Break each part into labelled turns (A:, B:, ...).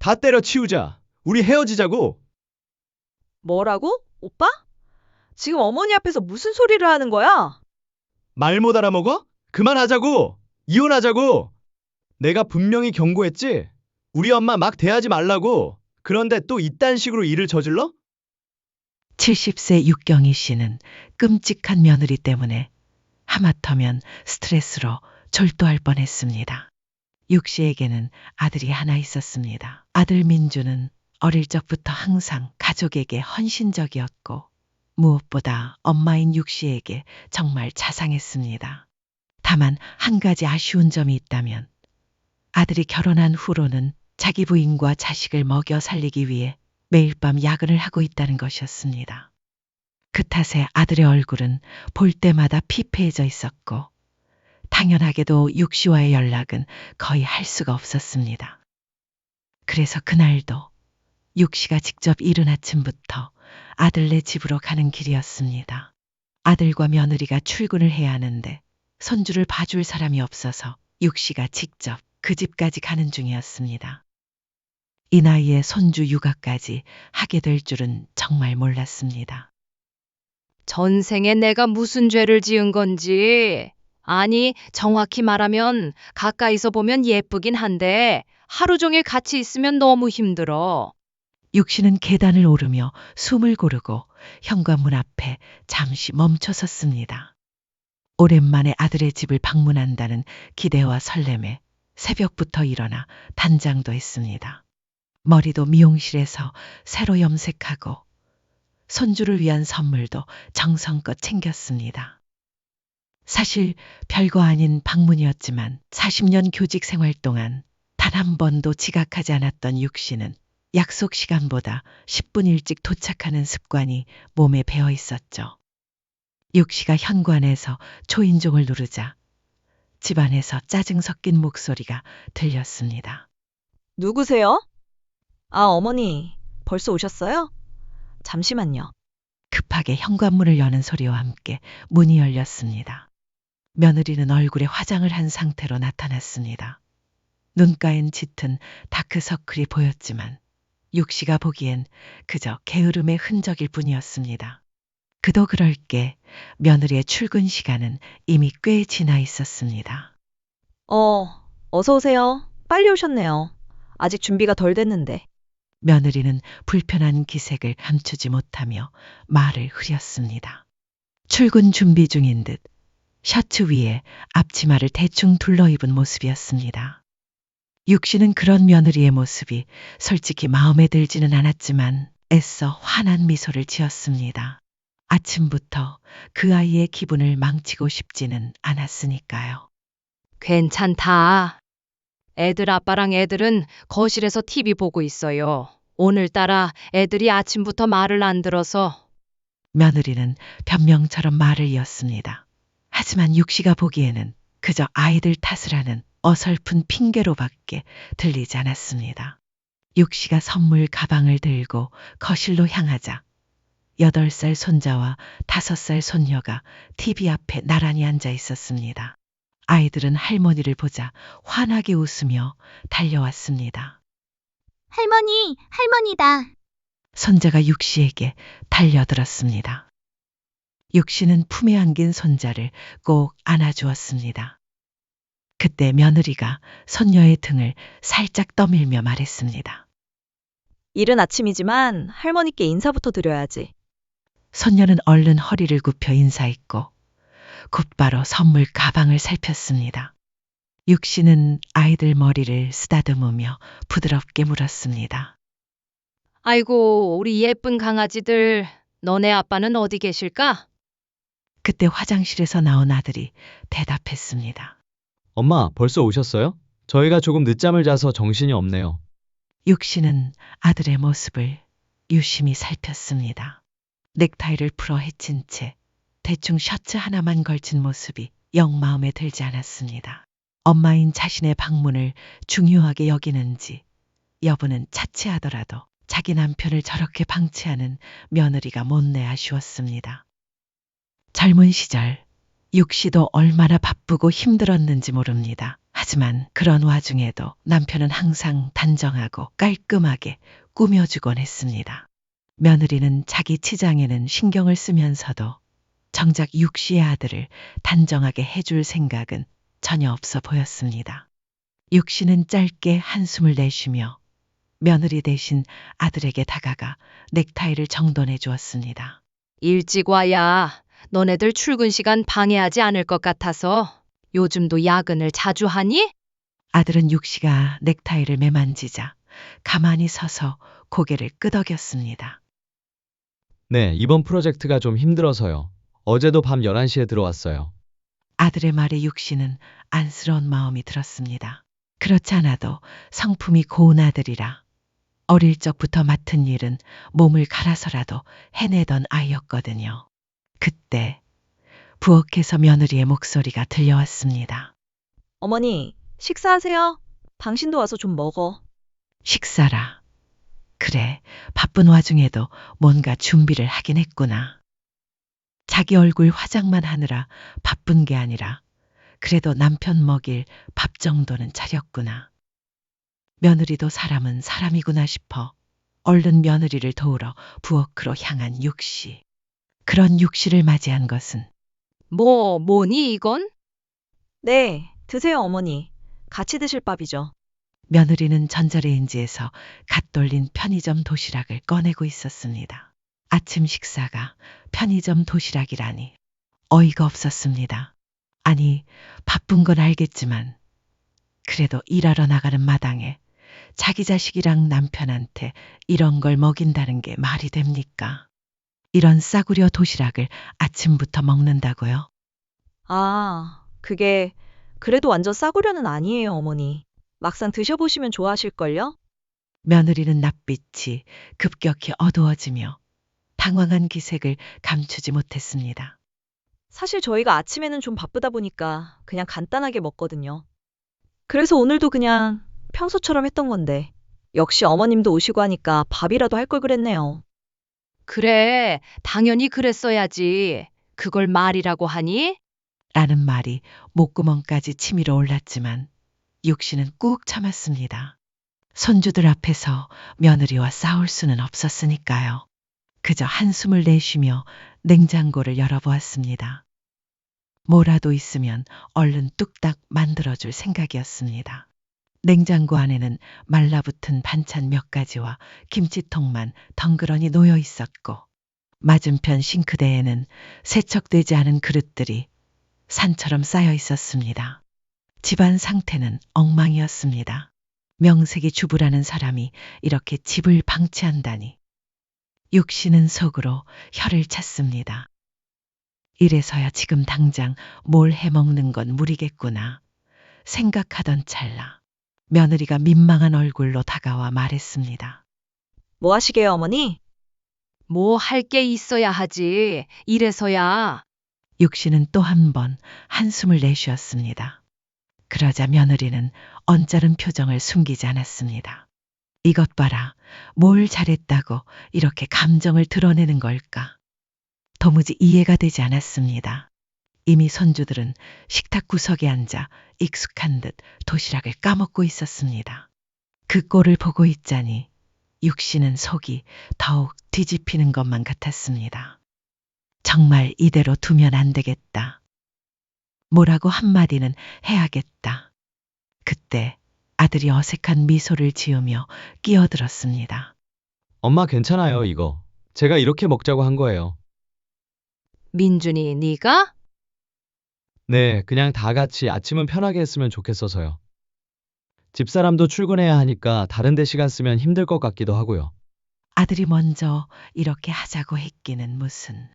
A: 다 때려치우자. 우리 헤어지자고.
B: 뭐라고? 오빠? 지금 어머니 앞에서 무슨 소리를 하는 거야?
A: 말 못 알아먹어? 그만하자고. 이혼하자고. 내가 분명히 경고했지. 우리 엄마 막 대하지 말라고. 그런데 또 이딴 식으로 일을 저질러?
C: 70세 육경희 씨는 끔찍한 며느리 때문에 하마터면 스트레스로 졸도할 뻔했습니다. 육 씨에게는 아들이 하나 있었습니다. 아들 민주는 어릴 적부터 항상 가족에게 헌신적이었고 무엇보다 엄마인 육 씨에게 정말 자상했습니다. 다만 한 가지 아쉬운 점이 있다면 아들이 결혼한 후로는 자기 부인과 자식을 먹여 살리기 위해 매일 밤 야근을 하고 있다는 것이었습니다. 그 탓에 아들의 얼굴은 볼 때마다 피폐해져 있었고 당연하게도 육 씨와의 연락은 거의 할 수가 없었습니다. 그래서 그날도 육 씨가 직접 이른 아침부터 아들네 집으로 가는 길이었습니다. 아들과 며느리가 출근을 해야 하는데 손주를 봐줄 사람이 없어서 육 씨가 직접 그 집까지 가는 중이었습니다. 이 나이에 손주 육아까지 하게 될 줄은 정말 몰랐습니다.
D: 전생에 내가 무슨 죄를 지은 건지. 아니, 정확히 말하면 가까이서 보면 예쁘긴 한데 하루 종일 같이 있으면 너무 힘들어.
C: 육 씨는 계단을 오르며 숨을 고르고 현관문 앞에 잠시 멈춰 섰습니다. 오랜만에 아들의 집을 방문한다는 기대와 설렘에 새벽부터 일어나 단장도 했습니다. 머리도 미용실에서 새로 염색하고 손주를 위한 선물도 정성껏 챙겼습니다. 사실 별거 아닌 방문이었지만 40년 교직 생활 동안 단 한 번도 지각하지 않았던 육 씨는 약속 시간보다 10분 일찍 도착하는 습관이 몸에 배어 있었죠. 육 씨가 현관에서 초인종을 누르자 집안에서 짜증 섞인 목소리가 들렸습니다.
B: 누구세요? 아, 어머니. 벌써 오셨어요? 잠시만요.
C: 급하게 현관문을 여는 소리와 함께 문이 열렸습니다. 며느리는 얼굴에 화장을 한 상태로 나타났습니다. 눈가엔 짙은 다크서클이 보였지만 육 씨가 보기엔 그저 게으름의 흔적일 뿐이었습니다. 그도 그럴 게 며느리의 출근 시간은 이미 꽤 지나 있었습니다.
B: 어서 오세요. 빨리 오셨네요. 아직 준비가 덜 됐는데.
C: 며느리는 불편한 기색을 감추지 못하며 말을 흐렸습니다. 출근 준비 중인 듯 셔츠 위에 앞치마를 대충 둘러입은 모습이었습니다. 육 씨는 그런 며느리의 모습이 솔직히 마음에 들지는 않았지만 애써 환한 미소를 지었습니다. 아침부터 그 아이의 기분을 망치고 싶지는 않았으니까요.
D: 괜찮다. 애들 아빠랑 애들은 거실에서 TV 보고 있어요. 오늘따라 애들이 아침부터 말을 안 들어서.
C: 며느리는 변명처럼 말을 이었습니다. 하지만 육 씨가 보기에는 그저 아이들 탓을 하는 어설픈 핑계로밖에 들리지 않았습니다. 육 씨가 선물 가방을 들고 거실로 향하자 8살 손자와 5살 손녀가 TV 앞에 나란히 앉아 있었습니다. 아이들은 할머니를 보자 환하게 웃으며 달려왔습니다.
E: 할머니, 할머니다.
C: 손자가 육 씨에게 달려들었습니다. 육 씨는 품에 안긴 손자를 꼭 안아주었습니다. 그때 며느리가 손녀의 등을 살짝 떠밀며 말했습니다.
B: 이른 아침이지만 할머니께 인사부터 드려야지.
C: 손녀는 얼른 허리를 굽혀 인사했고 곧바로 선물 가방을 살폈습니다. 육 씨는 아이들 머리를 쓰다듬으며 부드럽게 물었습니다.
D: 아이고, 우리 예쁜 강아지들. 너네 아빠는 어디 계실까?
C: 그때 화장실에서 나온 아들이 대답했습니다.
A: 엄마, 벌써 오셨어요? 저희가 조금 늦잠을 자서 정신이 없네요.
C: 육 씨는 아들의 모습을 유심히 살폈습니다. 넥타이를 풀어 헤친 채 대충 셔츠 하나만 걸친 모습이 영 마음에 들지 않았습니다. 엄마인 자신의 방문을 중요하게 여기는지 여부는 차치하더라도 자기 남편을 저렇게 방치하는 며느리가 못내 아쉬웠습니다. 젊은 시절 육씨도 얼마나 바쁘고 힘들었는지 모릅니다. 하지만 그런 와중에도 남편은 항상 단정하고 깔끔하게 꾸며주곤 했습니다. 며느리는 자기 치장에는 신경을 쓰면서도 정작 육씨의 아들을 단정하게 해줄 생각은 전혀 없어 보였습니다. 육씨는 짧게 한숨을 내쉬며 며느리 대신 아들에게 다가가 넥타이를 정돈해 주었습니다.
D: 일찍 와야 너네들 출근 시간 방해하지 않을 것 같아서 요즘도 야근을 자주 하니?
C: 아들은 육씨가 넥타이를 매만지자 가만히 서서 고개를 끄덕였습니다.
A: 네, 이번 프로젝트가 좀 힘들어서요. 어제도 밤 11시에 들어왔어요.
C: 아들의 말에 육씨는 안쓰러운 마음이 들었습니다. 그렇지 않아도 성품이 고운 아들이라 어릴 적부터 맡은 일은 몸을 갈아서라도 해내던 아이였거든요. 그때 부엌에서 며느리의 목소리가 들려왔습니다.
B: 어머니, 식사하세요. 당신도 와서 좀 먹어.
C: 식사라. 그래, 바쁜 와중에도 뭔가 준비를 하긴 했구나. 자기 얼굴 화장만 하느라 바쁜 게 아니라 그래도 남편 먹일 밥 정도는 차렸구나. 며느리도 사람은 사람이구나 싶어 얼른 며느리를 도우러 부엌으로 향한 육씨. 그런 육씨를 맞이한 것은
D: 뭐니 이건?
B: 네, 드세요, 어머니. 같이 드실 밥이죠.
C: 며느리는 전자레인지에서 갓 돌린 편의점 도시락을 꺼내고 있었습니다. 아침 식사가 편의점 도시락이라니 어이가 없었습니다. 아니, 바쁜 건 알겠지만 그래도 일하러 나가는 마당에 자기 자식이랑 남편한테 이런 걸 먹인다는 게 말이 됩니까? 이런 싸구려 도시락을 아침부터 먹는다고요?
B: 아, 그게 그래도 완전 싸구려는 아니에요, 어머니. 막상 드셔보시면 좋아하실걸요?
C: 며느리는 낯빛이 급격히 어두워지며 당황한 기색을 감추지 못했습니다.
B: 사실 저희가 아침에는 좀 바쁘다 보니까 그냥 간단하게 먹거든요. 그래서 오늘도 그냥 평소처럼 했던 건데 역시 어머님도 오시고 하니까 밥이라도 할 걸 그랬네요.
D: 그래, 당연히 그랬어야지. 그걸 말이라고 하니?
C: 라는 말이 목구멍까지 치밀어 올랐지만 육씨는 꾹 참았습니다. 손주들 앞에서 며느리와 싸울 수는 없었으니까요. 그저 한숨을 내쉬며 냉장고를 열어보았습니다. 뭐라도 있으면 얼른 뚝딱 만들어줄 생각이었습니다. 냉장고 안에는 말라붙은 반찬 몇 가지와 김치통만 덩그러니 놓여 있었고 맞은편 싱크대에는 세척되지 않은 그릇들이 산처럼 쌓여 있었습니다. 집안 상태는 엉망이었습니다. 명색이 주부라는 사람이 이렇게 집을 방치한다니. 육씨는 속으로 혀를 찼습니다. 이래서야 지금 당장 뭘 해먹는 건 무리겠구나 생각하던 찰나 며느리가 민망한 얼굴로 다가와 말했습니다.
B: 뭐 하시게요, 어머니?
D: 뭐 할 게 있어야 하지. 이래서야.
C: 육씨는 또 한 번 한숨을 내쉬었습니다. 그러자 며느리는 언짢은 표정을 숨기지 않았습니다. 이것 봐라, 뭘 잘했다고 이렇게 감정을 드러내는 걸까? 도무지 이해가 되지 않았습니다. 이미 손주들은 식탁 구석에 앉아 익숙한 듯 도시락을 까먹고 있었습니다. 그 꼴을 보고 있자니 육씨는 속이 더욱 뒤집히는 것만 같았습니다. 정말 이대로 두면 안 되겠다. 뭐라고 한마디는 해야겠다. 그때 아들이 어색한 미소를 지으며 끼어들었습니다.
A: 엄마 괜찮아요, 이거. 제가 이렇게 먹자고 한 거예요.
D: 민준이 네가?
A: 네, 그냥 다 같이 아침은 편하게 했으면 좋겠어서요. 집사람도 출근해야 하니까 다른 데 시간 쓰면 힘들 것 같기도 하고요.
C: 아들이 먼저 이렇게 하자고 했기는 무슨.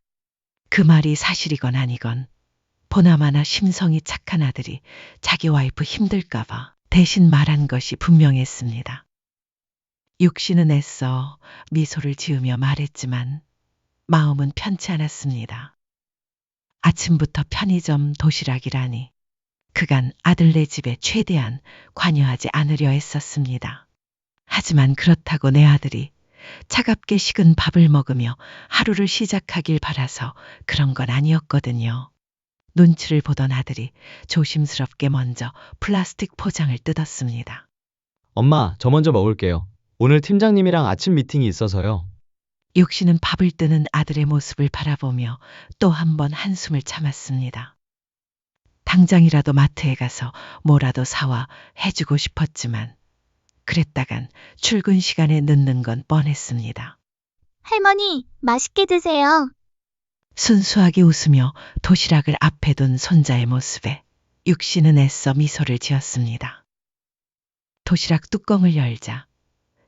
C: 그 말이 사실이건 아니건 보나마나 심성이 착한 아들이 자기 와이프 힘들까봐 대신 말한 것이 분명했습니다. 육씨는 애써 미소를 지으며 말했지만 마음은 편치 않았습니다. 아침부터 편의점 도시락이라니 그간 아들네 집에 최대한 관여하지 않으려 했었습니다. 하지만 그렇다고 내 아들이 차갑게 식은 밥을 먹으며 하루를 시작하길 바라서 그런 건 아니었거든요. 눈치를 보던 아들이 조심스럽게 먼저 플라스틱 포장을 뜯었습니다.
A: 엄마, 저 먼저 먹을게요. 오늘 팀장님이랑 아침 미팅이 있어서요.
C: 육신은 밥을 뜨는 아들의 모습을 바라보며 또 한 번 한숨을 참았습니다. 당장이라도 마트에 가서 뭐라도 사와 해주고 싶었지만 그랬다간 출근 시간에 늦는 건 뻔했습니다.
E: 할머니, 맛있게 드세요.
C: 순수하게 웃으며 도시락을 앞에 둔 손자의 모습에 육신은 애써 미소를 지었습니다. 도시락 뚜껑을 열자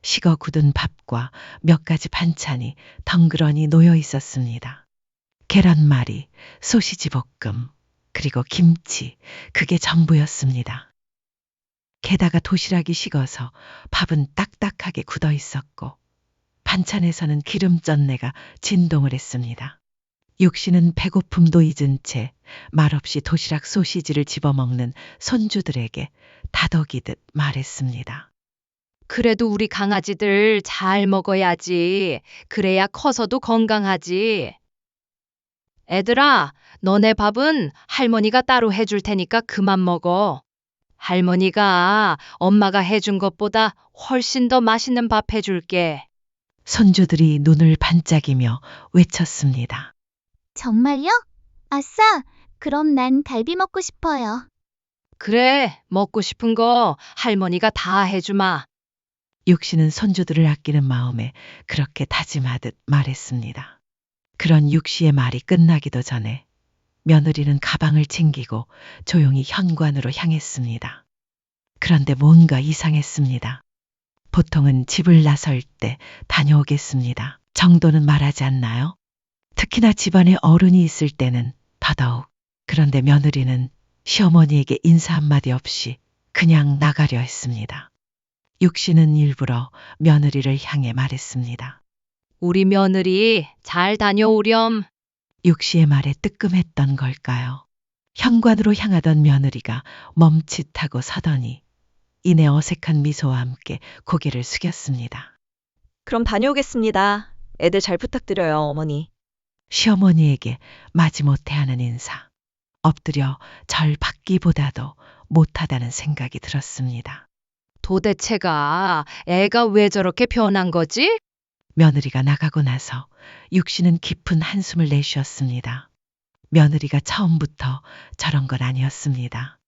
C: 식어 굳은 밥과 몇 가지 반찬이 덩그러니 놓여 있었습니다. 계란말이, 소시지 볶음, 그리고 김치, 그게 전부였습니다. 게다가 도시락이 식어서 밥은 딱딱하게 굳어 있었고 반찬에서는 기름 쩐내가 진동을 했습니다. 육신은 배고픔도 잊은 채 말없이 도시락 소시지를 집어먹는 손주들에게 다독이듯 말했습니다.
D: 그래도 우리 강아지들 잘 먹어야지. 그래야 커서도 건강하지. 애들아, 너네 밥은 할머니가 따로 해줄 테니까 그만 먹어. 할머니가 엄마가 해준 것보다 훨씬 더 맛있는 밥 해줄게.
C: 손주들이 눈을 반짝이며 외쳤습니다.
E: 정말요? 아싸, 그럼 난 갈비 먹고 싶어요.
D: 그래, 먹고 싶은 거 할머니가 다 해주마.
C: 육신은 손주들을 아끼는 마음에 그렇게 다짐하듯 말했습니다. 그런 육시의 말이 끝나기도 전에 며느리는 가방을 챙기고 조용히 현관으로 향했습니다. 그런데 뭔가 이상했습니다. 보통은 집을 나설 때 다녀오겠습니다. 정도는 말하지 않나요? 특히나 집안에 어른이 있을 때는 더더욱. 그런데 며느리는 시어머니에게 인사 한마디 없이 그냥 나가려 했습니다. 육신은 일부러 며느리를 향해 말했습니다.
D: 우리 며느리 잘 다녀오렴.
C: 육시의 말에 뜨끔했던 걸까요? 현관으로 향하던 며느리가 멈칫하고 서더니 이내 어색한 미소와 함께 고개를 숙였습니다.
B: 그럼 다녀오겠습니다. 애들 잘 부탁드려요, 어머니.
C: 시어머니에게 마지못해 하는 인사. 엎드려 절 받기보다도 못하다는 생각이 들었습니다.
D: 도대체가 애가 왜 저렇게 변한 거지?
C: 며느리가 나가고 나서 육신은 깊은 한숨을 내쉬었습니다. 며느리가 처음부터 저런 건 아니었습니다.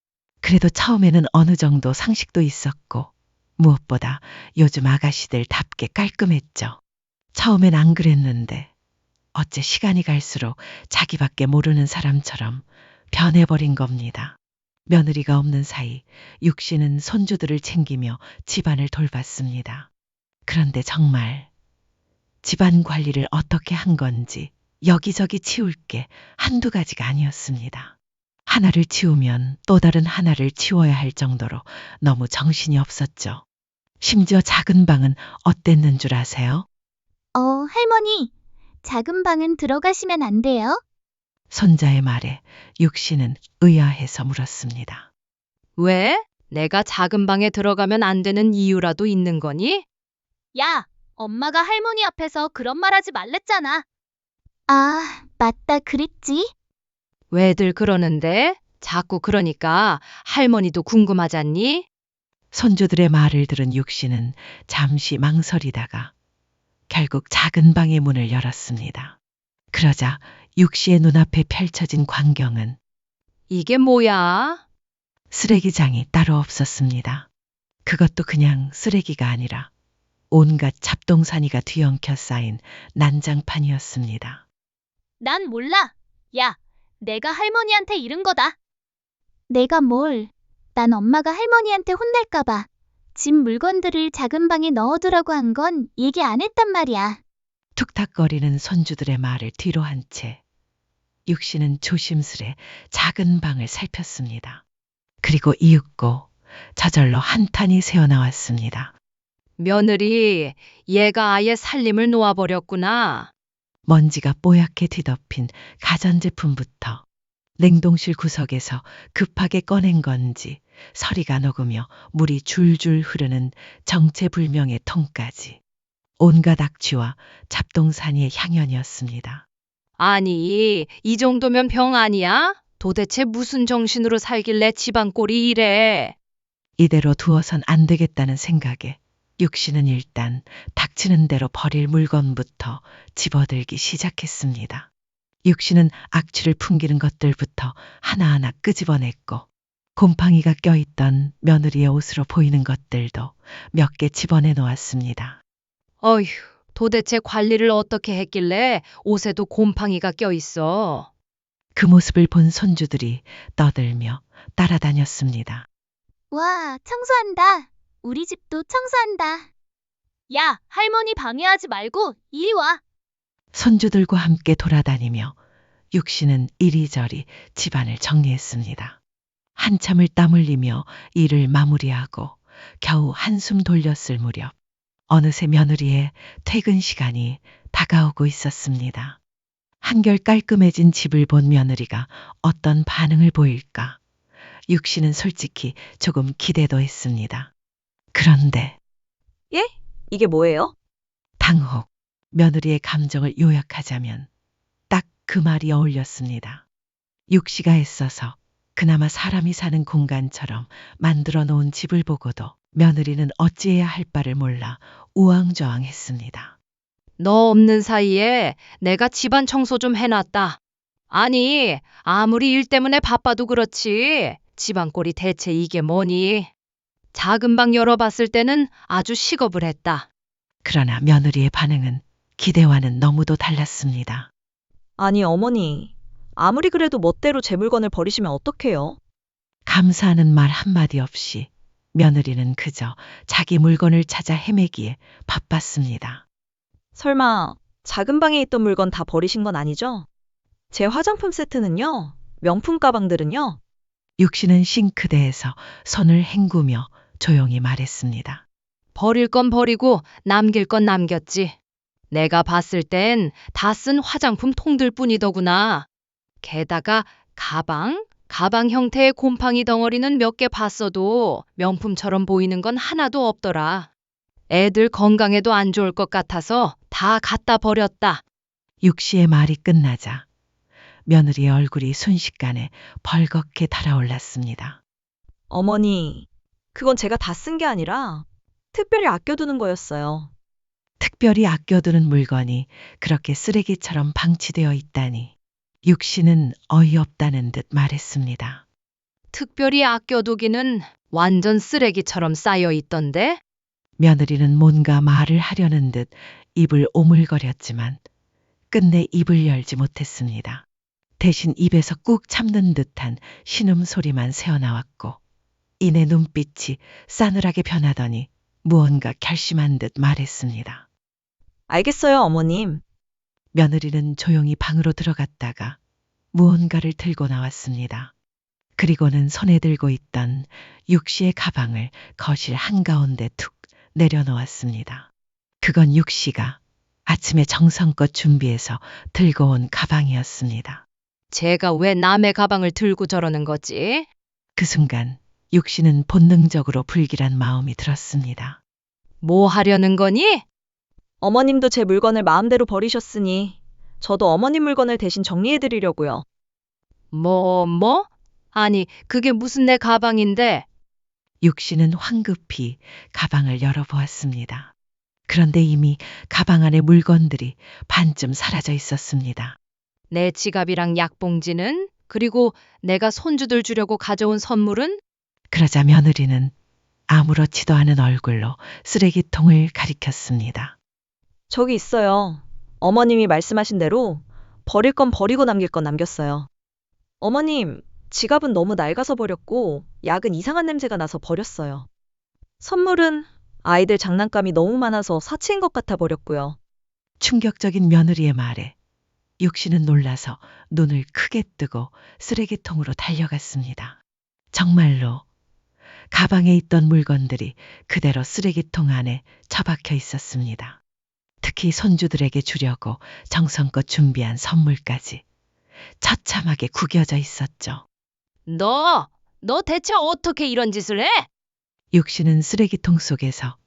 C: 그래도 처음에는 어느 정도 상식도 있었고 무엇보다 요즘 아가씨들답게 깔끔했죠. 처음엔 안 그랬는데 어째 시간이 갈수록 자기밖에 모르는 사람처럼 변해버린 겁니다. 며느리가 없는 사이 육신은 손주들을 챙기며 집안을 돌봤습니다. 그런데 정말 집안 관리를 어떻게 한 건지 여기저기 치울 게 한두 가지가 아니었습니다. 하나를 치우면 또 다른 하나를 치워야 할 정도로 너무 정신이 없었죠. 심지어 작은 방은 어땠는 줄 아세요?
E: 할머니, 작은 방은 들어가시면 안 돼요?
C: 손자의 말에 육신은 의아해서 물었습니다.
D: 왜? 내가 작은 방에 들어가면 안 되는 이유라도 있는 거니?
E: 야, 엄마가 할머니 앞에서 그런 말 하지 말랬잖아. 아, 맞다, 그랬지?
D: 왜들 그러는데? 자꾸 그러니까 할머니도 궁금하잖니?
C: 손주들의 말을 들은 육신은 잠시 망설이다가 결국 작은 방의 문을 열었습니다. 그러자 육시의 눈앞에 펼쳐진 광경은
D: 이게 뭐야?
C: 쓰레기장이 따로 없었습니다. 그것도 그냥 쓰레기가 아니라 온갖 잡동사니가 뒤엉켜 쌓인 난장판이었습니다.
E: 난 몰라. 야, 내가 할머니한테 이른 거다. 내가 뭘? 난 엄마가 할머니한테 혼날까봐 집 물건들을 작은 방에 넣어두라고 한 건 얘기 안 했단 말이야.
C: 툭탁거리는 손주들의 말을 뒤로 한 채 육신은 조심스레 작은 방을 살폈습니다. 그리고 이윽고 저절로 한탄이 새어나왔습니다.
D: 며느리, 얘가 아예 살림을 놓아버렸구나.
C: 먼지가 뽀얗게 뒤덮인 가전제품부터 냉동실 구석에서 급하게 꺼낸 건지 서리가 녹으며 물이 줄줄 흐르는 정체불명의 통까지 온갖 악취와 잡동사니의 향연이었습니다.
D: 아니, 이 정도면 병 아니야? 도대체 무슨 정신으로 살길래 집안 꼴이 이래?
C: 이대로 두어선 안 되겠다는 생각에 육씨는 일단 닥치는 대로 버릴 물건부터 집어들기 시작했습니다. 육씨는 악취를 풍기는 것들부터 하나하나 끄집어냈고 곰팡이가 껴있던 며느리의 옷으로 보이는 것들도 몇 개 집어내 놓았습니다.
D: 어휴, 도대체 관리를 어떻게 했길래 옷에도 곰팡이가 껴있어?
C: 그 모습을 본 손주들이 떠들며 따라다녔습니다.
E: 와, 청소한다. 우리 집도 청소한다. 야, 할머니 방해하지 말고 이리 와.
C: 손주들과 함께 돌아다니며 육씨는 이리저리 집안을 정리했습니다. 한참을 땀 흘리며 일을 마무리하고 겨우 한숨 돌렸을 무렵 어느새 며느리의 퇴근 시간이 다가오고 있었습니다. 한결 깔끔해진 집을 본 며느리가 어떤 반응을 보일까? 육씨는 솔직히 조금 기대도 했습니다. 그런데
B: 예? 이게 뭐예요?
C: 당혹 며느리의 감정을 요약하자면 딱 그 말이 어울렸습니다. 육씨가 애써서 그나마 사람이 사는 공간처럼 만들어 놓은 집을 보고도 며느리는 어찌해야 할 바를 몰라 우왕좌왕했습니다.
D: 너 없는 사이에 내가 집안 청소 좀 해놨다. 아니, 아무리 일 때문에 바빠도 그렇지. 집안 꼴이 대체 이게 뭐니? 작은 방 열어봤을 때는 아주 식업을 했다.
C: 그러나 며느리의 반응은 기대와는 너무도 달랐습니다.
B: 아니, 어머니. 아무리 그래도 멋대로 제 물건을 버리시면 어떡해요?
C: 감사하는 말 한마디 없이 며느리는 그저 자기 물건을 찾아 헤매기에 바빴습니다.
B: 설마 작은 방에 있던 물건 다 버리신 건 아니죠? 제 화장품 세트는요? 명품 가방들은요?
C: 육씨는 싱크대에서 손을 헹구며 조용히 말했습니다.
D: 버릴 건 버리고 남길 건 남겼지. 내가 봤을 땐 다 쓴 화장품 통들 뿐이더구나. 게다가 가방 형태의 곰팡이 덩어리는 몇 개 봤어도 명품처럼 보이는 건 하나도 없더라. 애들 건강에도 안 좋을 것 같아서 다 갖다 버렸다.
C: 육씨의 말이 끝나자 며느리의 얼굴이 순식간에 벌겋게 달아올랐습니다.
B: 어머니, 그건 제가 다 쓴 게 아니라 특별히 아껴두는 거였어요.
C: 특별히 아껴두는 물건이 그렇게 쓰레기처럼 방치되어 있다니 육씨는 어이없다는 듯 말했습니다.
D: 특별히 아껴두기는 완전 쓰레기처럼 쌓여 있던데?
C: 며느리는 뭔가 말을 하려는 듯 입을 오물거렸지만 끝내 입을 열지 못했습니다. 대신 입에서 꾹 참는 듯한 신음소리만 새어나왔고 이내 눈빛이 싸늘하게 변하더니 무언가 결심한 듯 말했습니다.
B: 알겠어요, 어머님.
C: 며느리는 조용히 방으로 들어갔다가 무언가를 들고 나왔습니다. 그리고는 손에 들고 있던 육씨의 가방을 거실 한가운데 툭 내려놓았습니다. 그건 육씨가 아침에 정성껏 준비해서 들고 온 가방이었습니다.
D: 제가 왜 남의 가방을 들고 저러는 거지?
C: 그 순간 육씨는 본능적으로 불길한 마음이 들었습니다.
D: 뭐 하려는 거니?
B: 어머님도 제 물건을 마음대로 버리셨으니 저도 어머님 물건을 대신 정리해드리려고요.
D: 뭐? 아니, 그게 무슨 내 가방인데?
C: 육씨는 황급히 가방을 열어보았습니다. 그런데 이미 가방 안에 물건들이 반쯤 사라져 있었습니다.
D: 내 지갑이랑 약봉지는? 그리고 내가 손주들 주려고 가져온 선물은?
C: 그러자 며느리는 아무렇지도 않은 얼굴로 쓰레기통을 가리켰습니다.
B: 저기 있어요. 어머님이 말씀하신 대로 버릴 건 버리고 남길 건 남겼어요. 어머님, 지갑은 너무 낡아서 버렸고 약은 이상한 냄새가 나서 버렸어요. 선물은 아이들 장난감이 너무 많아서 사치인 것 같아 버렸고요.
C: 충격적인 며느리의 말에 육씨는 놀라서 눈을 크게 뜨고 쓰레기통으로 달려갔습니다. 정말로 가방에 있던 물건들이 그대로 쓰레기통 안에 처박혀 있었습니다. 특히 손주들에게 주려고 정성껏 준비한 선물까지 처참하게 구겨져 있었죠.
D: 너 대체 어떻게 이런 짓을 해?
C: 육씨는 쓰레기통 속에서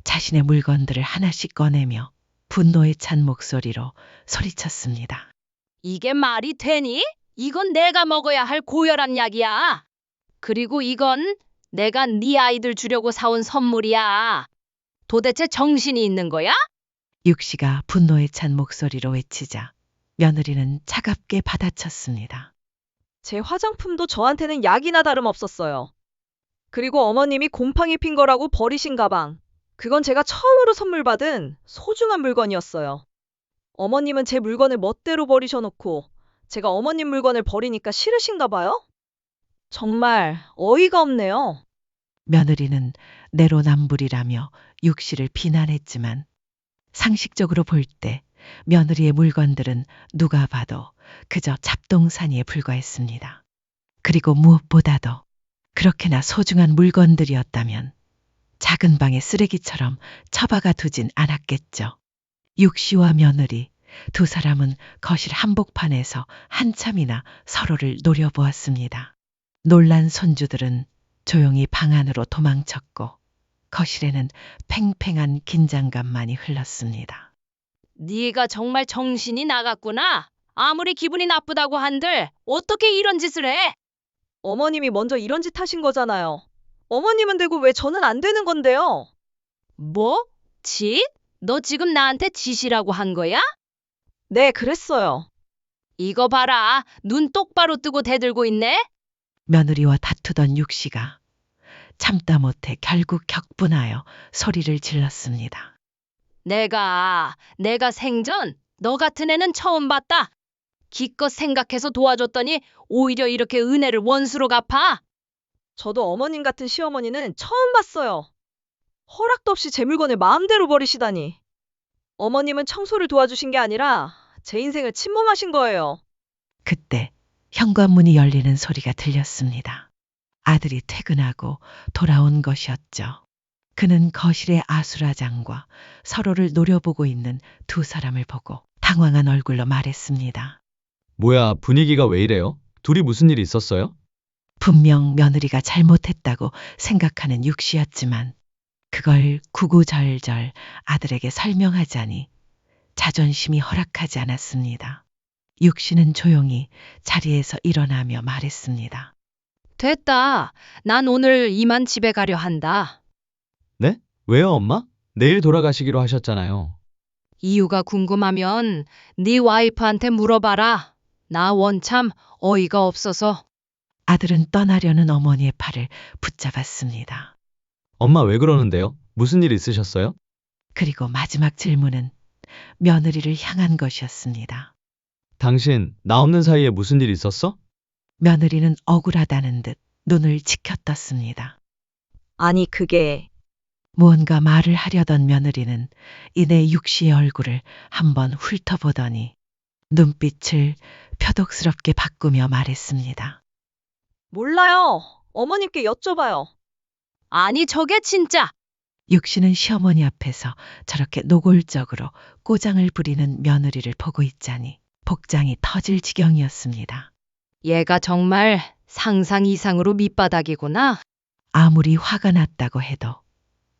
C: 자신의 물건들을 하나씩 꺼내며 분노에 찬 목소리로 소리쳤습니다.
D: 이게 말이 되니? 이건 내가 먹어야 할 고혈압 약이야. 그리고 이건 내가 네 아이들 주려고 사온 선물이야. 도대체 정신이 있는 거야?
C: 육씨가 분노에 찬 목소리로 외치자 며느리는 차갑게 받아쳤습니다.
B: 제 화장품도 저한테는 약이나 다름없었어요. 그리고 어머님이 곰팡이 핀 거라고 버리신 가방. 그건 제가 처음으로 선물 받은 소중한 물건이었어요. 어머님은 제 물건을 멋대로 버리셔놓고 제가 어머님 물건을 버리니까 싫으신가 봐요? 정말 어이가 없네요.
C: 며느리는 내로남불이라며 육씨를 비난했지만 상식적으로 볼 때 며느리의 물건들은 누가 봐도 그저 잡동사니에 불과했습니다. 그리고 무엇보다도 그렇게나 소중한 물건들이었다면 작은 방에 쓰레기처럼 처박아 두진 않았겠죠. 육씨와 며느리 두 사람은 거실 한복판에서 한참이나 서로를 노려보았습니다. 놀란 손주들은 조용히 방 안으로 도망쳤고 거실에는 팽팽한 긴장감만이 흘렀습니다.
D: 네가 정말 정신이 나갔구나. 아무리 기분이 나쁘다고 한들 어떻게 이런 짓을 해?
B: 어머님이 먼저 이런 짓 하신 거잖아요. 어머님은 되고 왜 저는 안 되는 건데요?
D: 뭐? 짓? 너 지금 나한테 짓이라고 한 거야?
B: 네, 그랬어요.
D: 이거 봐라. 눈 똑바로 뜨고 대들고 있네?
C: 며느리와 다투던 육씨가 참다 못해 결국 격분하여 소리를 질렀습니다.
D: 내가 생전 너 같은 애는 처음 봤다. 기껏 생각해서 도와줬더니 오히려 이렇게 은혜를 원수로 갚아.
B: 저도 어머님 같은 시어머니는 처음 봤어요. 허락도 없이 제 물건을 마음대로 버리시다니. 어머님은 청소를 도와주신 게 아니라 제 인생을 침범하신 거예요.
C: 그때 현관문이 열리는 소리가 들렸습니다. 아들이 퇴근하고 돌아온 것이었죠. 그는 거실의 아수라장과 서로를 노려보고 있는 두 사람을 보고 당황한 얼굴로 말했습니다.
A: 뭐야, 분위기가 왜 이래요? 둘이 무슨 일 있었어요?
C: 분명 며느리가 잘못했다고 생각하는 육씨였지만 그걸 구구절절 아들에게 설명하자니 자존심이 허락하지 않았습니다. 육씨는 조용히 자리에서 일어나며 말했습니다.
D: 됐다. 난 오늘 이만 집에 가려 한다.
A: 네? 왜요, 엄마? 내일 돌아가시기로 하셨잖아요.
D: 이유가 궁금하면 네 와이프한테 물어봐라. 나 원참 어이가 없어서.
C: 아들은 떠나려는 어머니의 팔을 붙잡았습니다.
A: 엄마 왜 그러는데요? 무슨 일 있으셨어요?
C: 그리고 마지막 질문은 며느리를 향한 것이었습니다.
A: 당신, 나 없는 사이에 무슨 일 있었어?
C: 며느리는 억울하다는 듯 눈을 치켜떴습니다.
B: 아니, 그게
C: 무언가 말을 하려던 며느리는 이내 육씨의 얼굴을 한번 훑어보더니 눈빛을 표독스럽게 바꾸며 말했습니다.
B: 몰라요. 어머님께 여쭤봐요.
D: 아니 저게 진짜.
C: 육씨는 시어머니 앞에서 저렇게 노골적으로 꼬장을 부리는 며느리를 보고 있자니 복장이 터질 지경이었습니다.
D: 얘가 정말 상상 이상으로 밑바닥이구나.
C: 아무리 화가 났다고 해도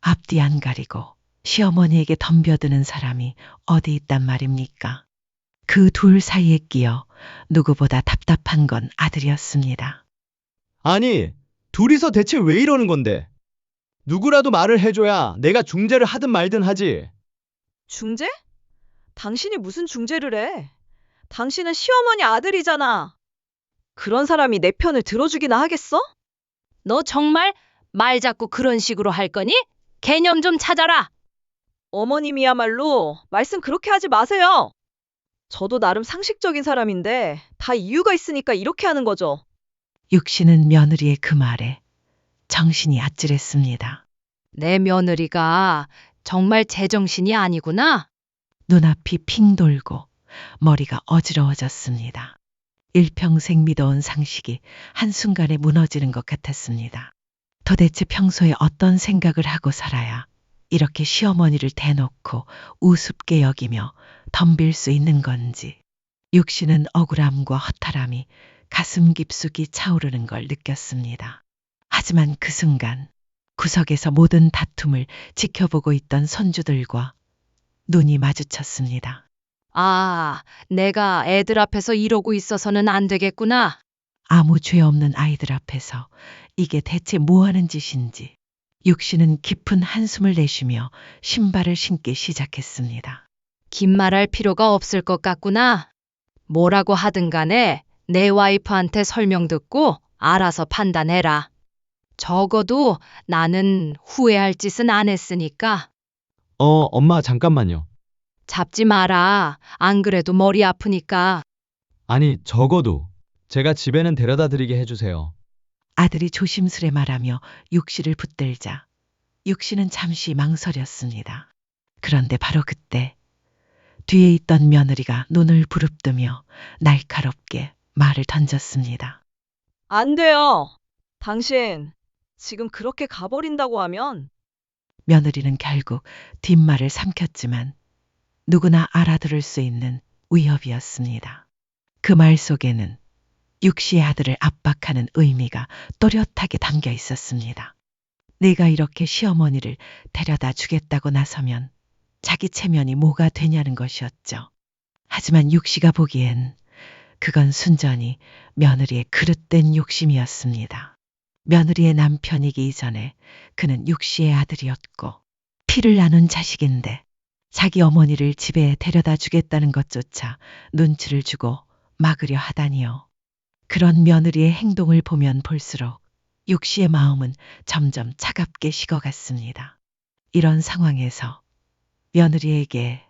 C: 앞뒤 안 가리고 시어머니에게 덤벼드는 사람이 어디 있단 말입니까? 그 둘 사이에 끼어 누구보다 답답한 건 아들이었습니다.
A: 아니, 둘이서 대체 왜 이러는 건데? 누구라도 말을 해줘야 내가 중재를 하든 말든 하지.
B: 중재? 당신이 무슨 중재를 해? 당신은 시어머니 아들이잖아. 그런 사람이 내 편을 들어주기나 하겠어?
D: 너 정말 말 자꾸 그런 식으로 할 거니? 개념 좀 찾아라.
B: 어머님이야말로 말씀 그렇게 하지 마세요. 저도 나름 상식적인 사람인데 다 이유가 있으니까 이렇게 하는 거죠.
C: 육씨는 며느리의 그 말에 정신이 아찔했습니다.
D: 내 며느리가 정말 제정신이 아니구나.
C: 눈앞이 핑 돌고 머리가 어지러워졌습니다. 일평생 믿어온 상식이 한순간에 무너지는 것 같았습니다. 도대체 평소에 어떤 생각을 하고 살아야 이렇게 시어머니를 대놓고 우습게 여기며 덤빌 수 있는 건지. 육씨는 억울함과 허탈함이 가슴 깊숙이 차오르는 걸 느꼈습니다. 하지만 그 순간 구석에서 모든 다툼을 지켜보고 있던 손주들과 눈이 마주쳤습니다.
D: 아, 내가 애들 앞에서 이러고 있어서는 안 되겠구나.
C: 아무 죄 없는 아이들 앞에서 이게 대체 뭐 하는 짓인지 육신은 깊은 한숨을 내쉬며 신발을 신기 시작했습니다.
D: 긴 말할 필요가 없을 것 같구나. 뭐라고 하든 간에 내 와이프한테 설명 듣고 알아서 판단해라. 적어도 나는 후회할 짓은 안 했으니까
A: 엄마 잠깐만요.
D: 잡지 마라. 안 그래도 머리 아프니까.
A: 아니, 적어도 제가 집에는 데려다 드리게 해주세요.
C: 아들이 조심스레 말하며 육씨를 붙들자 육씨는 잠시 망설였습니다. 그런데 바로 그때 뒤에 있던 며느리가 눈을 부릅뜨며 날카롭게 말을 던졌습니다.
B: 안 돼요. 당신 지금 그렇게 가버린다고 하면
C: 며느리는 결국 뒷말을 삼켰지만 누구나 알아들을 수 있는 위협이었습니다. 그 말 속에는 육씨의 아들을 압박하는 의미가 또렷하게 담겨 있었습니다. 내가 이렇게 시어머니를 데려다 주겠다고 나서면 자기 체면이 뭐가 되냐는 것이었죠. 하지만 육씨가 보기엔 그건 순전히 며느리의 그릇된 욕심이었습니다. 며느리의 남편이기 이전에 그는 육씨의 아들이었고 피를 나눈 자식인데 자기 어머니를 집에 데려다 주겠다는 것조차 눈치를 주고 막으려 하다니요. 그런 며느리의 행동을 보면 볼수록 육씨의 마음은 점점 차갑게 식어갔습니다. 이런 상황에서 며느리에게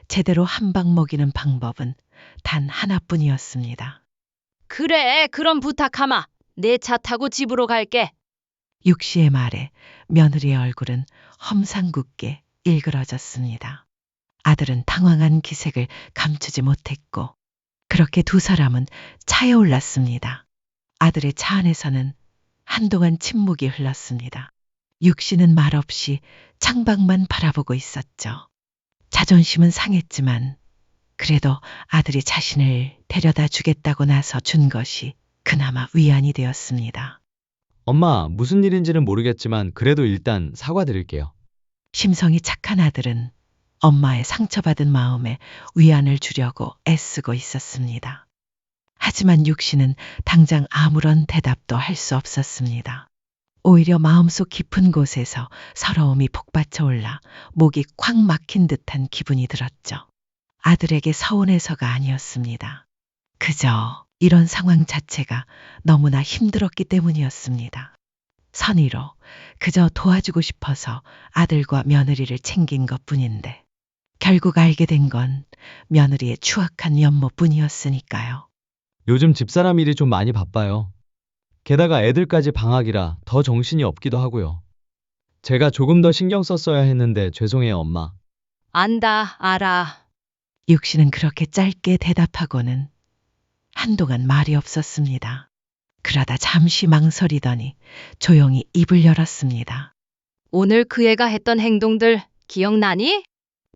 C: 제대로 한 방 먹이는 방법은 단 하나뿐이었습니다.
D: 그래, 그럼 부탁하마. 내 차 타고 집으로 갈게.
C: 육씨의 말에 며느리의 얼굴은 험상궂게 일그러졌습니다. 아들은 당황한 기색을 감추지 못했고 그렇게 두 사람은 차에 올랐습니다. 아들의 차 안에서는 한동안 침묵이 흘렀습니다. 육씨는 말없이 창밖만 바라보고 있었죠. 자존심은 상했지만 그래도 아들이 자신을 데려다 주겠다고 나서 준 것이 그나마 위안이 되었습니다.
A: 엄마, 무슨 일인지는 모르겠지만 그래도 일단 사과드릴게요.
C: 심성이 착한 아들은 엄마의 상처받은 마음에 위안을 주려고 애쓰고 있었습니다. 하지만 육씨는 당장 아무런 대답도 할 수 없었습니다. 오히려 마음속 깊은 곳에서 서러움이 복받쳐 올라 목이 콱 막힌 듯한 기분이 들었죠. 아들에게 서운해서가 아니었습니다. 그저 이런 상황 자체가 너무나 힘들었기 때문이었습니다. 선의로 그저 도와주고 싶어서 아들과 며느리를 챙긴 것뿐인데 결국 알게 된 건 며느리의 추악한 면모뿐이었으니까요.
A: 요즘 집사람 일이 좀 많이 바빠요. 게다가 애들까지 방학이라 더 정신이 없기도 하고요. 제가 조금 더 신경 썼어야 했는데 죄송해요, 엄마.
D: 안다, 알아.
C: 육씨는 그렇게 짧게 대답하고는 한동안 말이 없었습니다. 그러다 잠시 망설이더니 조용히 입을 열었습니다.
D: 오늘 그 애가 했던 행동들 기억나니?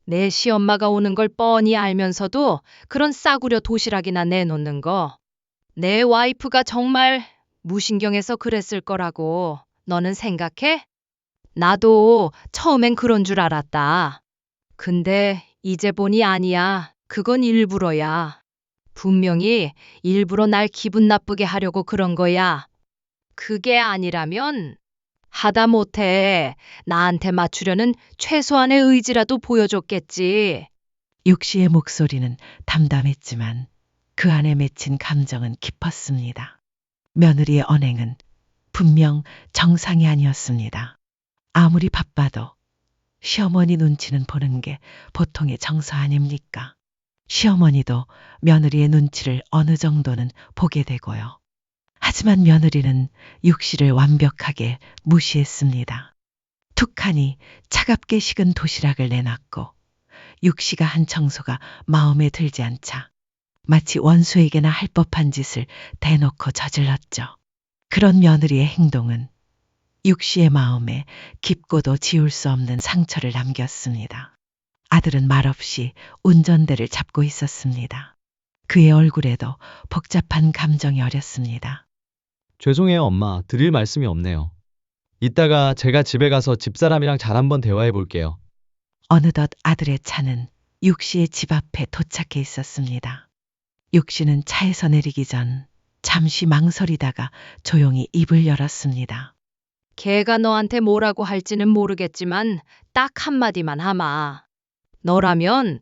D: 내 시엄마가 오는 걸 뻔히 알면서도 그런 싸구려 도시락이나 내놓는 거. 내 와이프가 정말 무신경해서 그랬을 거라고 너는 생각해? 나도 처음엔 그런 줄 알았다. 근데 이제 보니 아니야. 그건 일부러야. 분명히 일부러 날 기분 나쁘게 하려고 그런 거야. 그게 아니라면 하다못해 나한테 맞추려는 최소한의 의지라도 보여줬겠지.
C: 육씨의 목소리는 담담했지만 그 안에 맺힌 감정은 깊었습니다. 며느리의 언행은 분명 정상이 아니었습니다. 아무리 바빠도 시어머니 눈치는 보는 게 보통의 정서 아닙니까? 시어머니도 며느리의 눈치를 어느 정도는 보게 되고요. 하지만 며느리는 육씨를 완벽하게 무시했습니다. 툭하니 차갑게 식은 도시락을 내놨고 육씨가 한 청소가 마음에 들지 않자 마치 원수에게나 할 법한 짓을 대놓고 저질렀죠. 그런 며느리의 행동은 육씨의 마음에 깊고도 지울 수 없는 상처를 남겼습니다. 아들은 말없이 운전대를 잡고 있었습니다. 그의 얼굴에도 복잡한 감정이 어렸습니다.
A: 죄송해요, 엄마. 드릴 말씀이 없네요. 이따가 제가 집에 가서 집사람이랑 잘 한번 대화해 볼게요.
C: 어느덧 아들의 차는 육 씨의 집 앞에 도착해 있었습니다. 육 씨는 차에서 내리기 전 잠시 망설이다가 조용히 입을 열었습니다.
D: 걔가 너한테 뭐라고 할지는 모르겠지만 딱 한마디만 하마. 너라면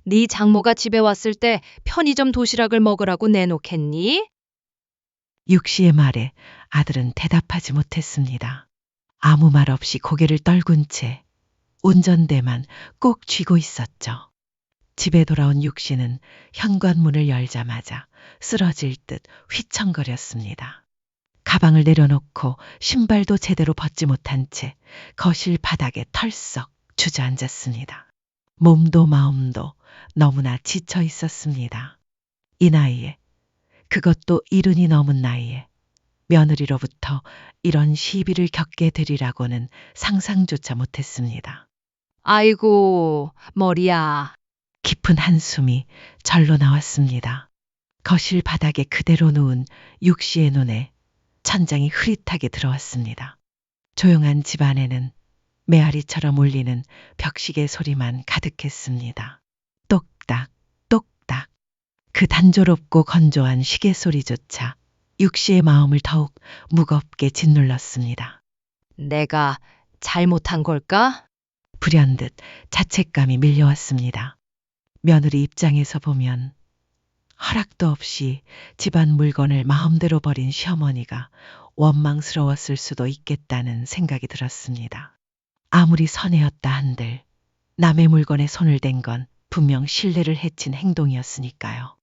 D: 네 장모가 집에 왔을 때 편의점 도시락을 먹으라고 내놓겠니?
C: 육 씨의 말에 아들은 대답하지 못했습니다. 아무 말 없이 고개를 떨군 채 운전대만 꼭 쥐고 있었죠. 집에 돌아온 육 씨는 현관문을 열자마자 쓰러질 듯 휘청거렸습니다. 가방을 내려놓고 신발도 제대로 벗지 못한 채 거실 바닥에 털썩 주저앉았습니다. 몸도 마음도 너무나 지쳐 있었습니다. 이 나이에, 그것도 70이 넘은 나이에 며느리로부터 이런 시비를 겪게 되리라고는 상상조차 못했습니다.
D: 아이고, 머리야.
C: 깊은 한숨이 절로 나왔습니다. 거실 바닥에 그대로 누운 육 씨의 눈에 천장이 흐릿하게 들어왔습니다. 조용한 집 안에는 메아리처럼 울리는 벽시계 소리만 가득했습니다. 똑딱, 똑딱. 그 단조롭고 건조한 시계 소리조차 육 씨의 마음을 더욱 무겁게 짓눌렀습니다.
D: 내가 잘못한 걸까?
C: 불현듯 자책감이 밀려왔습니다. 며느리 입장에서 보면 허락도 없이 집안 물건을 마음대로 버린 시어머니가 원망스러웠을 수도 있겠다는 생각이 들었습니다. 아무리 선혜였다 한들 남의 물건에 손을 댄 건 분명 신뢰를 해친 행동이었으니까요.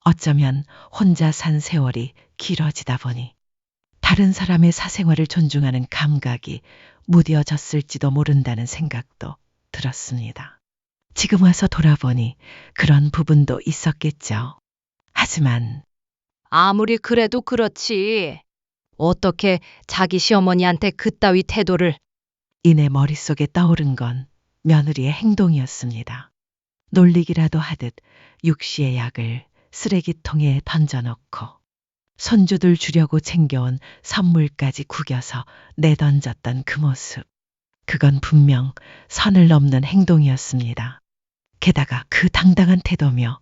C: 어쩌면 혼자 산 세월이 길어지다 보니 다른 사람의 사생활을 존중하는 감각이 무뎌졌을지도 모른다는 생각도 들었습니다. 지금 와서 돌아보니 그런 부분도 있었겠죠. 하지만
D: 아무리 그래도 그렇지. 어떻게 자기 시어머니한테 그따위 태도를.
C: 이내 머릿속에 떠오른 건 며느리의 행동이었습니다. 놀리기라도 하듯 육 씨의 약을 쓰레기통에 던져놓고 손주들 주려고 챙겨온 선물까지 구겨서 내던졌던 그 모습. 그건 분명 선을 넘는 행동이었습니다. 게다가 그 당당한 태도며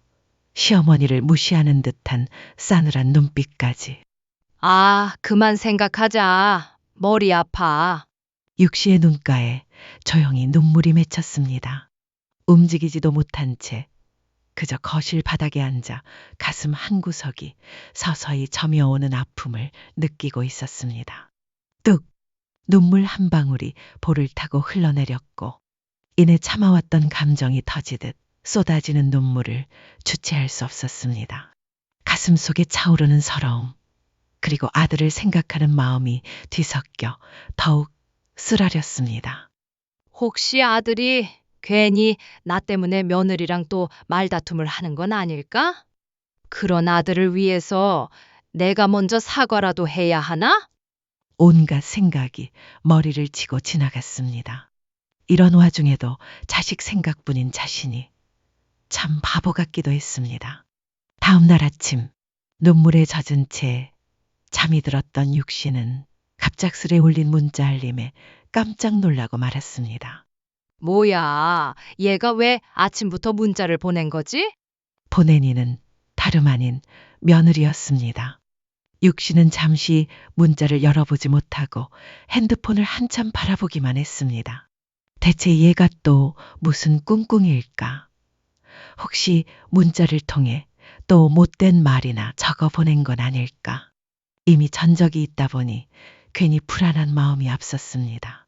C: 시어머니를 무시하는 듯한 싸늘한 눈빛까지.
D: 아, 그만 생각하자. 머리 아파.
C: 육 씨의 눈가에 조용히 눈물이 맺혔습니다. 움직이지도 못한 채 그저 거실 바닥에 앉아 가슴 한구석이 서서히 저며오는 아픔을 느끼고 있었습니다. 뚝! 눈물 한 방울이 볼을 타고 흘러내렸고 이내 참아왔던 감정이 터지듯 쏟아지는 눈물을 주체할 수 없었습니다. 가슴 속에 차오르는 서러움, 그리고 아들을 생각하는 마음이 뒤섞여 더욱 쓰라렸습니다.
D: 혹시 아들이 괜히 나 때문에 며느리랑 또 말다툼을 하는 건 아닐까? 그런 아들을 위해서 내가 먼저 사과라도 해야 하나?
C: 온갖 생각이 머리를 치고 지나갔습니다. 이런 와중에도 자식 생각뿐인 자신이 참 바보 같기도 했습니다. 다음 날 아침 눈물에 젖은 채 잠이 들었던 육 씨는 갑작스레 울린 문자 알림에 깜짝 놀라고 말았습니다.
D: 뭐야, 얘가 왜 아침부터 문자를 보낸 거지?
C: 보낸 이는 다름 아닌 며느리였습니다. 육 씨는 잠시 문자를 열어보지 못하고 핸드폰을 한참 바라보기만 했습니다. 대체 얘가 또 무슨 꿍꿍이일까? 혹시 문자를 통해 또 못된 말이나 적어 보낸 건 아닐까? 이미 전적이 있다 보니 괜히 불안한 마음이 앞섰습니다.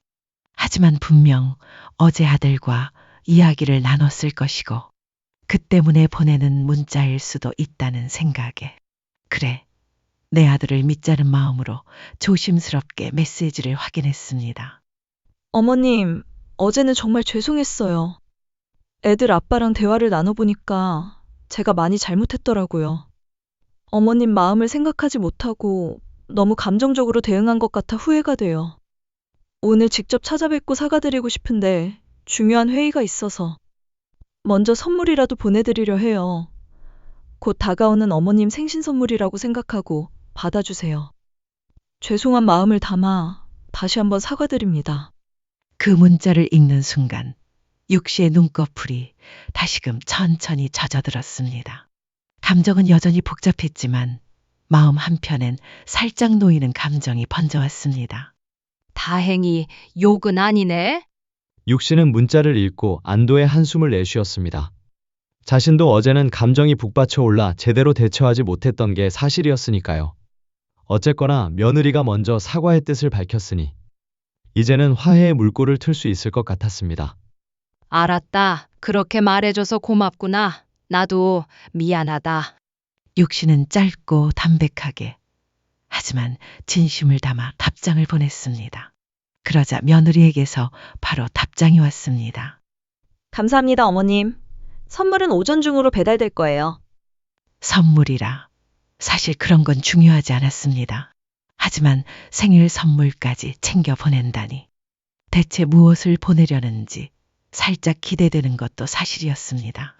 C: 하지만 분명 어제 아들과 이야기를 나눴을 것이고 그 때문에 보내는 문자일 수도 있다는 생각에 그래, 내 아들을 믿자는 마음으로 조심스럽게 메시지를 확인했습니다.
B: 어머님, 어제는 정말 죄송했어요. 애들 아빠랑 대화를 나눠보니까 제가 많이 잘못했더라고요. 어머님 마음을 생각하지 못하고 너무 감정적으로 대응한 것 같아 후회가 돼요. 오늘 직접 찾아뵙고 사과드리고 싶은데 중요한 회의가 있어서 먼저 선물이라도 보내드리려 해요. 곧 다가오는 어머님 생신 선물이라고 생각하고 받아주세요. 죄송한 마음을 담아 다시 한번 사과드립니다.
C: 그 문자를 읽는 순간 육시의 눈꺼풀이 다시금 천천히 젖어들었습니다. 감정은 여전히 복잡했지만 마음 한편엔 살짝 놓이는 감정이 번져왔습니다.
D: 다행히 욕은 아니네.
A: 육씨는 문자를 읽고 안도의 한숨을 내쉬었습니다. 자신도 어제는 감정이 북받쳐 올라 제대로 대처하지 못했던 게 사실이었으니까요. 어쨌거나 며느리가 먼저 사과의 뜻을 밝혔으니 이제는 화해의 물꼬를 틀 수 있을 것 같았습니다.
D: 알았다. 그렇게 말해줘서 고맙구나. 나도 미안하다.
C: 육신은 짧고 담백하게 하지만 진심을 담아 답장을 보냈습니다. 그러자 며느리에게서 바로 답장이 왔습니다.
B: 감사합니다, 어머님. 선물은 오전 중으로 배달될 거예요.
C: 선물이라 사실 그런 건 중요하지 않았습니다. 하지만 생일 선물까지 챙겨 보낸다니 대체 무엇을 보내려는지 살짝 기대되는 것도 사실이었습니다.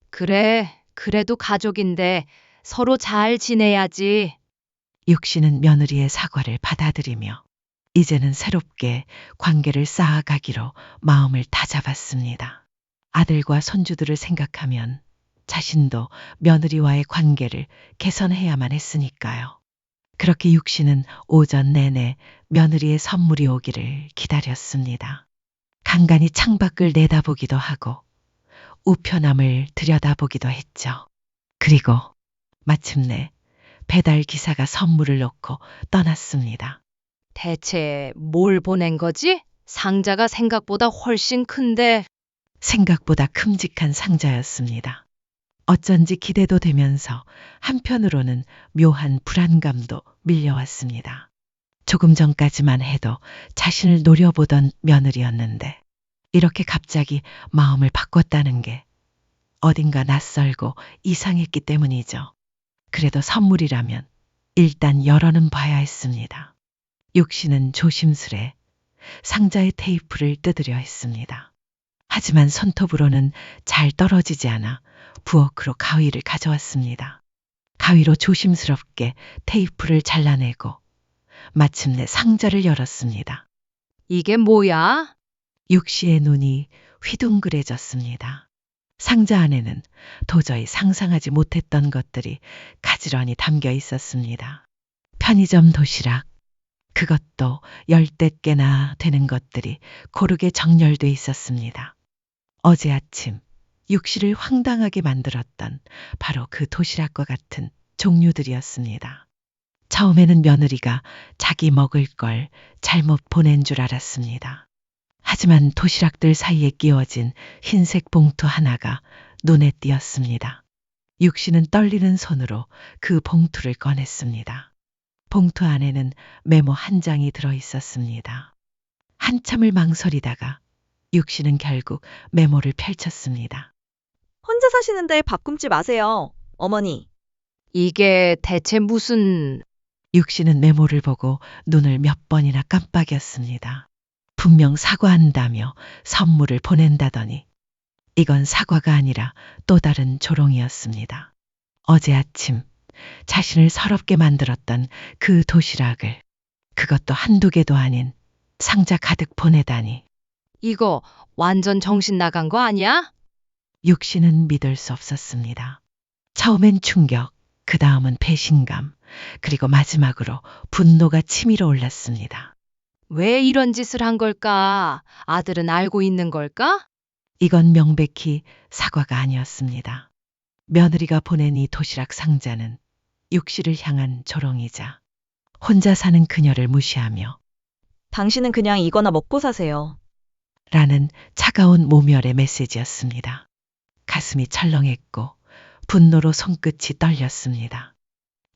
D: 그래, 그래도 가족인데 서로 잘 지내야지.
C: 육신은 며느리의 사과를 받아들이며 이제는 새롭게 관계를 쌓아가기로 마음을 다잡았습니다. 아들과 손주들을 생각하면 자신도 며느리와의 관계를 개선해야만 했으니까요. 그렇게 육신은 오전 내내 며느리의 선물이 오기를 기다렸습니다. 간간히 창밖을 내다보기도 하고 우편함을 들여다보기도 했죠. 그리고 마침내 배달 기사가 선물을 놓고 떠났습니다.
D: 대체 뭘 보낸 거지? 상자가 생각보다 훨씬 큰데.
C: 생각보다 큼직한 상자였습니다. 어쩐지 기대도 되면서 한편으로는 묘한 불안감도 밀려왔습니다. 조금 전까지만 해도 자신을 노려보던 며느리였는데 이렇게 갑자기 마음을 바꿨다는 게 어딘가 낯설고 이상했기 때문이죠. 그래도 선물이라면 일단 열어는 봐야 했습니다. 육신은 조심스레 상자의 테이프를 뜯으려 했습니다. 하지만 손톱으로는 잘 떨어지지 않아 부엌으로 가위를 가져왔습니다. 가위로 조심스럽게 테이프를 잘라내고 마침내 상자를 열었습니다.
D: 이게 뭐야?
C: 육시의 눈이 휘둥그레졌습니다. 상자 안에는 도저히 상상하지 못했던 것들이 가지런히 담겨 있었습니다. 편의점 도시락, 그것도 10대 개나 되는 것들이 고르게 정렬돼 있었습니다. 어제 아침 육시를 황당하게 만들었던 바로 그 도시락과 같은 종류들이었습니다. 처음에는 며느리가 자기 먹을 걸 잘못 보낸 줄 알았습니다. 하지만 도시락들 사이에 끼워진 흰색 봉투 하나가 눈에 띄었습니다. 육신은 떨리는 손으로 그 봉투를 꺼냈습니다. 봉투 안에는 메모 한 장이 들어 있었습니다. 한참을 망설이다가 육신은 결국 메모를 펼쳤습니다.
B: 혼자 사시는데 밥 굶지 마세요, 어머니.
D: 이게 대체 무슨...
C: 육신은 메모를 보고 눈을 몇 번이나 깜빡였습니다. 분명 사과한다며 선물을 보낸다더니 이건 사과가 아니라 또 다른 조롱이었습니다. 어제 아침 자신을 서럽게 만들었던 그 도시락을 그것도 한두 개도 아닌 상자 가득 보내다니
D: 이거 완전 정신 나간 거 아니야?
C: 육신은 믿을 수 없었습니다. 처음엔 충격, 그 다음은 배신감, 그리고 마지막으로 분노가 치밀어 올랐습니다.
D: 왜 이런 짓을 한 걸까? 아들은 알고 있는 걸까?
C: 이건 명백히 사과가 아니었습니다. 며느리가 보낸 이 도시락 상자는 육시를 향한 조롱이자 혼자 사는 그녀를 무시하며
B: 당신은 그냥 이거나 먹고 사세요.
C: 라는 차가운 모멸의 메시지였습니다. 가슴이 철렁했고 분노로 손끝이 떨렸습니다.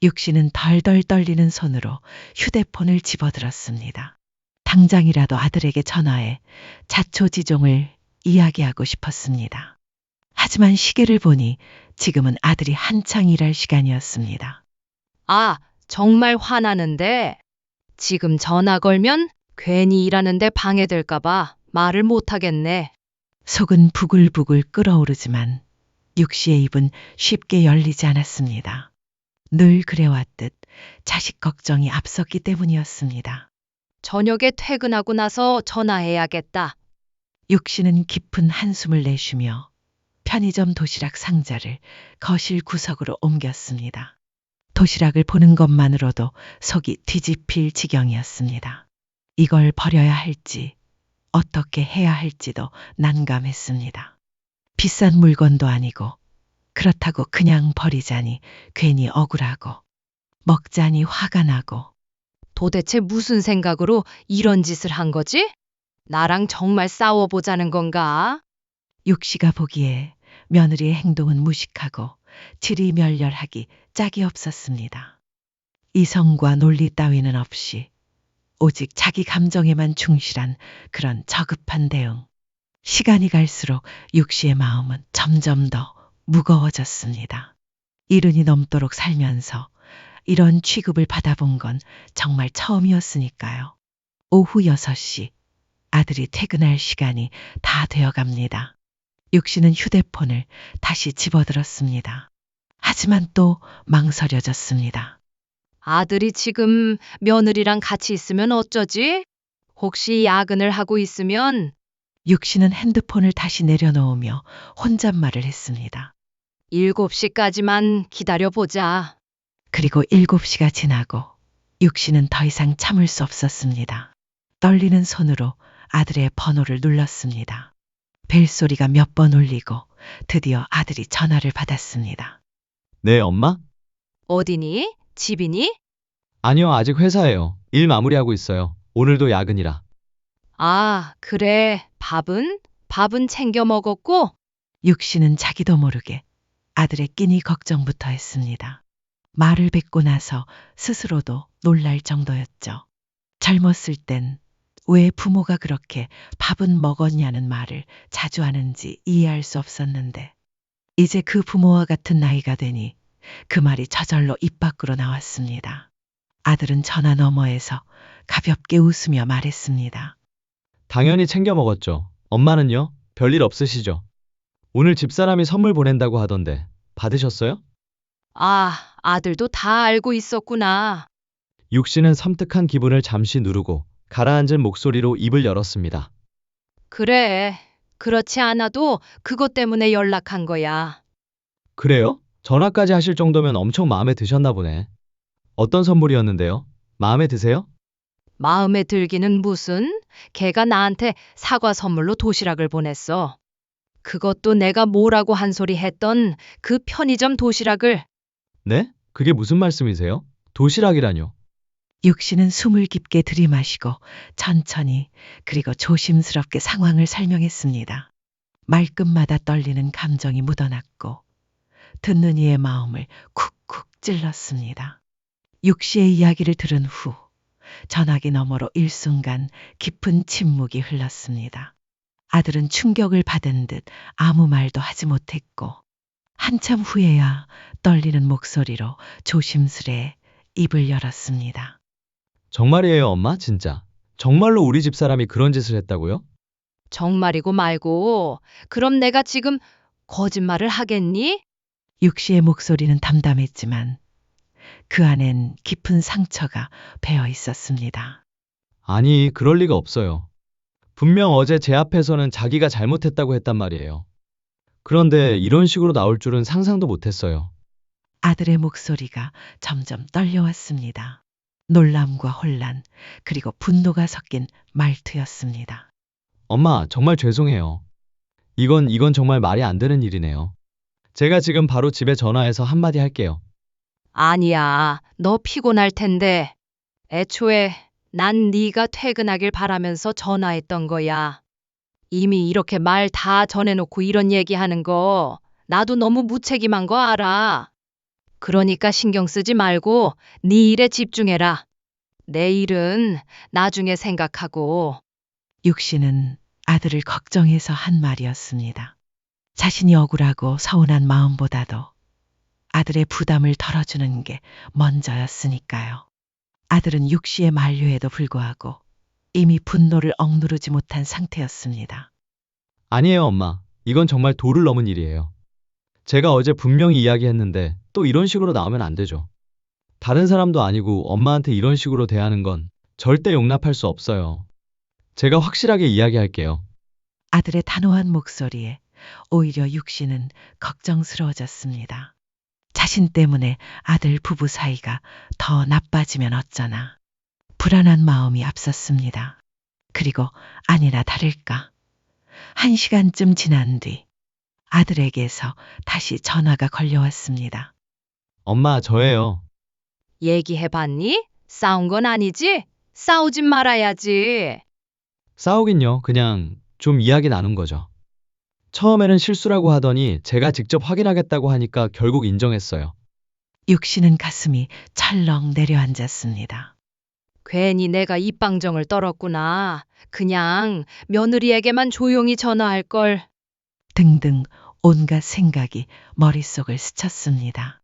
C: 육신은 덜덜 떨리는 손으로 휴대폰을 집어들었습니다. 당장이라도 아들에게 전화해 자초지종을 이야기하고 싶었습니다. 하지만 시계를 보니 지금은 아들이 한창 일할 시간이었습니다.
D: 아, 정말 화나는데. 지금 전화 걸면 괜히 일하는데 방해될까봐 말을 못하겠네.
C: 속은 부글부글 끓어오르지만 육시의 입은 쉽게 열리지 않았습니다. 늘 그래왔듯 자식 걱정이 앞섰기 때문이었습니다.
D: 저녁에 퇴근하고 나서 전화해야겠다.
C: 육 씨는 깊은 한숨을 내쉬며 편의점 도시락 상자를 거실 구석으로 옮겼습니다. 도시락을 보는 것만으로도 속이 뒤집힐 지경이었습니다. 이걸 버려야 할지, 어떻게 해야 할지도 난감했습니다. 비싼 물건도 아니고, 그렇다고 그냥 버리자니 괜히 억울하고, 먹자니 화가 나고,
D: 도대체 무슨 생각으로 이런 짓을 한 거지? 나랑 정말 싸워보자는 건가?
C: 육 씨가 보기에 며느리의 행동은 무식하고 지리멸렬하기 짝이 없었습니다. 이성과 논리 따위는 없이 오직 자기 감정에만 충실한 그런 저급한 대응. 시간이 갈수록 육 씨의 마음은 점점 더 무거워졌습니다. 70이 넘도록 살면서 이런 취급을 받아본 건 정말 처음이었으니까요. 오후 6시 아들이 퇴근할 시간이 다 되어갑니다. 육 씨는 휴대폰을 다시 집어들었습니다. 하지만 또 망설여졌습니다.
D: 아들이 지금 며느리랑 같이 있으면 어쩌지? 혹시 야근을 하고 있으면
C: 육 씨는 핸드폰을 다시 내려놓으며 혼잣말을 했습니다.
D: 7시까지만 기다려보자.
C: 그리고 7시가 지나고 육 씨는 더 이상 참을 수 없었습니다. 떨리는 손으로 아들의 번호를 눌렀습니다. 벨소리가 몇 번 울리고 드디어 아들이 전화를 받았습니다.
A: 네, 엄마?
D: 어디니? 집이니?
A: 아니요, 아직 회사예요. 일 마무리하고 있어요. 오늘도 야근이라.
D: 아, 그래. 밥은 챙겨 먹었고?
C: 육 씨는 자기도 모르게 아들의 끼니 걱정부터 했습니다. 말을 뱉고 나서 스스로도 놀랄 정도였죠. 젊었을 땐 왜 부모가 그렇게 밥은 먹었냐는 말을 자주 하는지 이해할 수 없었는데, 이제 그 부모와 같은 나이가 되니 그 말이 저절로 입 밖으로 나왔습니다. 아들은 전화 너머에서 가볍게 웃으며 말했습니다.
A: 당연히 챙겨 먹었죠. 엄마는요? 별일 없으시죠? 오늘 집사람이 선물 보낸다고 하던데 받으셨어요?
D: 아, 아들도 다 알고 있었구나.
A: 육 씨는 섬뜩한 기분을 잠시 누르고 가라앉은 목소리로 입을 열었습니다.
D: 그래. 그렇지 않아도 그것 때문에 연락한 거야.
A: 그래요? 전화까지 하실 정도면 엄청 마음에 드셨나 보네. 어떤 선물이었는데요? 마음에 드세요?
D: 마음에 들기는 무슨? 걔가 나한테 사과 선물로 도시락을 보냈어. 그것도 내가 뭐라고 한 소리 했던 그 편의점 도시락을.
A: 네? 그게 무슨 말씀이세요? 도시락이라뇨?
C: 육 씨는 숨을 깊게 들이마시고 천천히 그리고 조심스럽게 상황을 설명했습니다. 말끝마다 떨리는 감정이 묻어났고 듣는 이의 마음을 쿡쿡 찔렀습니다. 육 씨의 이야기를 들은 후 전화기 너머로 일순간 깊은 침묵이 흘렀습니다. 아들은 충격을 받은 듯 아무 말도 하지 못했고 한참 후에야 떨리는 목소리로 조심스레 입을 열었습니다.
A: 정말이에요, 엄마? 진짜? 정말로 우리 집사람이 그런 짓을 했다고요?
D: 정말이고 말고. 그럼 내가 지금 거짓말을 하겠니?
C: 육 씨의 목소리는 담담했지만 그 안엔 깊은 상처가 배어 있었습니다.
A: 아니, 그럴 리가 없어요. 분명 어제 제 앞에서는 자기가 잘못했다고 했단 말이에요. 그런데 이런 식으로 나올 줄은 상상도 못했어요.
C: 아들의 목소리가 점점 떨려왔습니다. 놀람과 혼란, 그리고 분노가 섞인 말투였습니다.
A: 엄마, 정말 죄송해요. 이건 정말 말이 안 되는 일이네요. 제가 지금 바로 집에 전화해서 한마디 할게요.
D: 아니야. 너 피곤할 텐데. 애초에 난 네가 퇴근하길 바라면서 전화했던 거야. 이미 이렇게 말 다 전해놓고 이런 얘기하는 거 나도 너무 무책임한 거 알아. 그러니까 신경 쓰지 말고 네 일에 집중해라. 내 일은 나중에 생각하고.
C: 육 씨는 아들을 걱정해서 한 말이었습니다. 자신이 억울하고 서운한 마음보다도 아들의 부담을 덜어주는 게 먼저였으니까요. 아들은 육 씨의 만류에도 불구하고 이미 분노를 억누르지 못한 상태였습니다.
A: 아니에요, 엄마. 이건 정말 도를 넘은 일이에요. 제가 어제 분명히 이야기했는데 또 이런 식으로 나오면 안 되죠. 다른 사람도 아니고 엄마한테 이런 식으로 대하는 건 절대 용납할 수 없어요. 제가 확실하게 이야기할게요.
C: 아들의 단호한 목소리에 오히려 육씨는 걱정스러워졌습니다. 자신 때문에 아들 부부 사이가 더 나빠지면 어쩌나. 불안한 마음이 앞섰습니다. 그리고 아니나 다를까. 1시간쯤 지난 뒤 아들에게서 다시 전화가 걸려왔습니다.
A: 엄마, 저예요.
D: 얘기해봤니? 싸운 건 아니지? 싸우진 말아야지.
A: 싸우긴요. 그냥 좀 이야기 나눈 거죠. 처음에는 실수라고 하더니 제가 직접 확인하겠다고 하니까 결국 인정했어요.
C: 육씨는 가슴이 철렁 내려앉았습니다.
D: 괜히 내가 입방정을 떨었구나. 그냥 며느리에게만 조용히 전화할 걸.
C: 등등 온갖 생각이 머릿속을 스쳤습니다.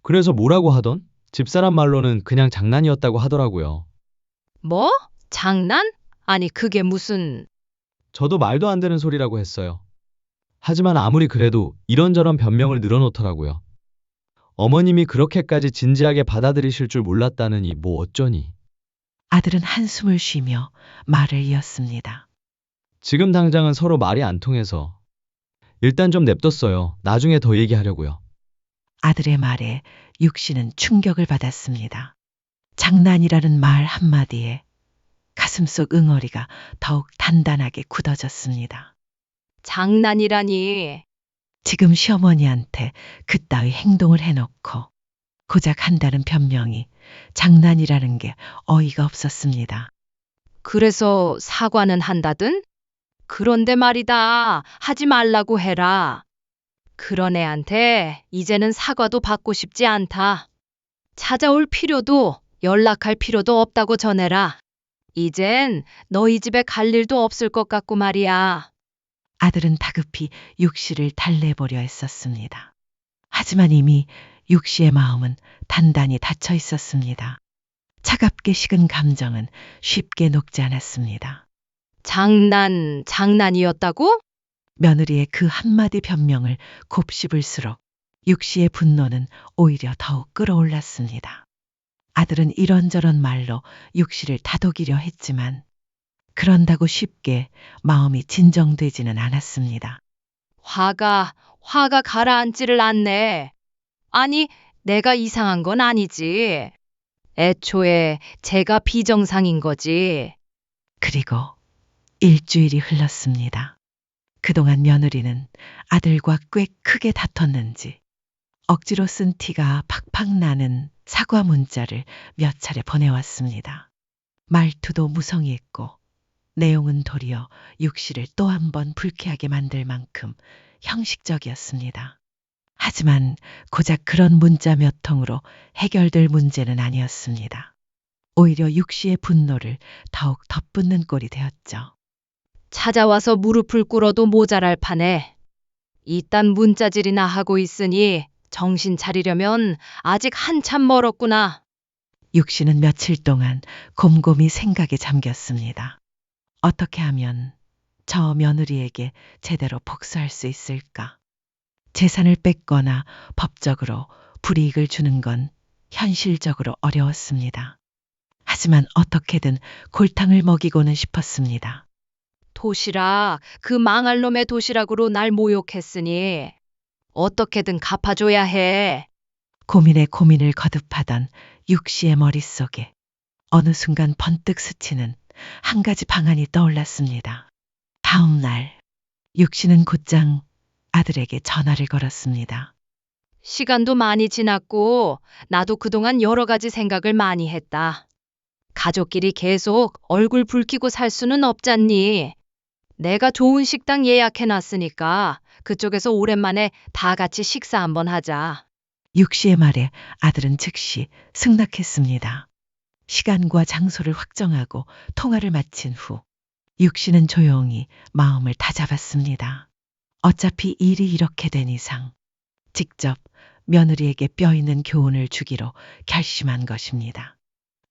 A: 그래서 뭐라고 하던? 집사람 말로는 그냥 장난이었다고 하더라고요.
D: 뭐? 장난? 아니 그게 무슨...
A: 저도 말도 안 되는 소리라고 했어요. 하지만 아무리 그래도 이런저런 변명을 늘어놓더라고요. 어머님이 그렇게까지 진지하게 받아들이실 줄 몰랐다느니 뭐 어쩌니.
C: 아들은 한숨을 쉬며 말을 이었습니다.
A: 지금 당장은 서로 말이 안 통해서 일단 좀 냅뒀어요. 나중에 더 얘기하려고요.
C: 아들의 말에 육씨는 충격을 받았습니다. 장난이라는 말 한마디에 가슴속 응어리가 더욱 단단하게 굳어졌습니다.
D: 장난이라니.
C: 지금 시어머니한테 그따위 행동을 해놓고 고작 한다는 변명이 장난이라는 게 어이가 없었습니다.
D: 그래서 사과는 한다든? 그런데 말이다. 하지 말라고 해라. 그런 애한테 이제는 사과도 받고 싶지 않다. 찾아올 필요도 연락할 필요도 없다고 전해라. 이젠 너희 집에 갈 일도 없을 것 같고 말이야.
C: 아들은 다급히 육씨를 달래보려 했었습니다. 하지만 이미 육씨의 마음은 단단히 닫혀 있었습니다. 차갑게 식은 감정은 쉽게 녹지 않았습니다.
D: 장난이었다고?
C: 며느리의 그 한마디 변명을 곱씹을수록 육씨의 분노는 오히려 더욱 끌어올랐습니다. 아들은 이런저런 말로 육씨를 다독이려 했지만 그런다고 쉽게 마음이 진정되지는 않았습니다.
D: 화가 가라앉지를 않네. 아니, 내가 이상한 건 아니지. 애초에 제가 비정상인 거지.
C: 그리고 일주일이 흘렀습니다. 그동안 며느리는 아들과 꽤 크게 다퉜는지 억지로 쓴 티가 팍팍 나는 사과 문자를 몇 차례 보내왔습니다. 말투도 무성의했고 내용은 도리어 육씨를 또 한 번 불쾌하게 만들 만큼 형식적이었습니다. 하지만 고작 그런 문자 몇 통으로 해결될 문제는 아니었습니다. 오히려 육씨의 분노를 더욱 덧붓는 꼴이 되었죠.
D: 찾아와서 무릎을 꿇어도 모자랄 판에 이딴 문자질이나 하고 있으니 정신 차리려면 아직 한참 멀었구나.
C: 육씨는 며칠 동안 곰곰이 생각에 잠겼습니다. 어떻게 하면 저 며느리에게 제대로 복수할 수 있을까? 재산을 뺏거나 법적으로 불이익을 주는 건 현실적으로 어려웠습니다. 하지만 어떻게든 골탕을 먹이고는 싶었습니다.
D: 도시락, 그 망할 놈의 도시락으로 날 모욕했으니 어떻게든 갚아줘야 해.
C: 고민에 고민을 거듭하던 육씨의 머릿속에 어느 순간 번뜩 스치는 한 가지 방안이 떠올랐습니다. 다음 날 육씨는 곧장 아들에게 전화를 걸었습니다.
D: 시간도 많이 지났고 나도 그동안 여러 가지 생각을 많이 했다. 가족끼리 계속 얼굴 붉히고 살 수는 없잖니. 내가 좋은 식당 예약해놨으니까 그쪽에서 오랜만에 다 같이 식사 한번 하자.
C: 육씨의 말에 아들은 즉시 승낙했습니다. 시간과 장소를 확정하고 통화를 마친 후 육씨는 조용히 마음을 다잡았습니다. 어차피 일이 이렇게 된 이상 직접 며느리에게 뼈있는 교훈을 주기로 결심한 것입니다.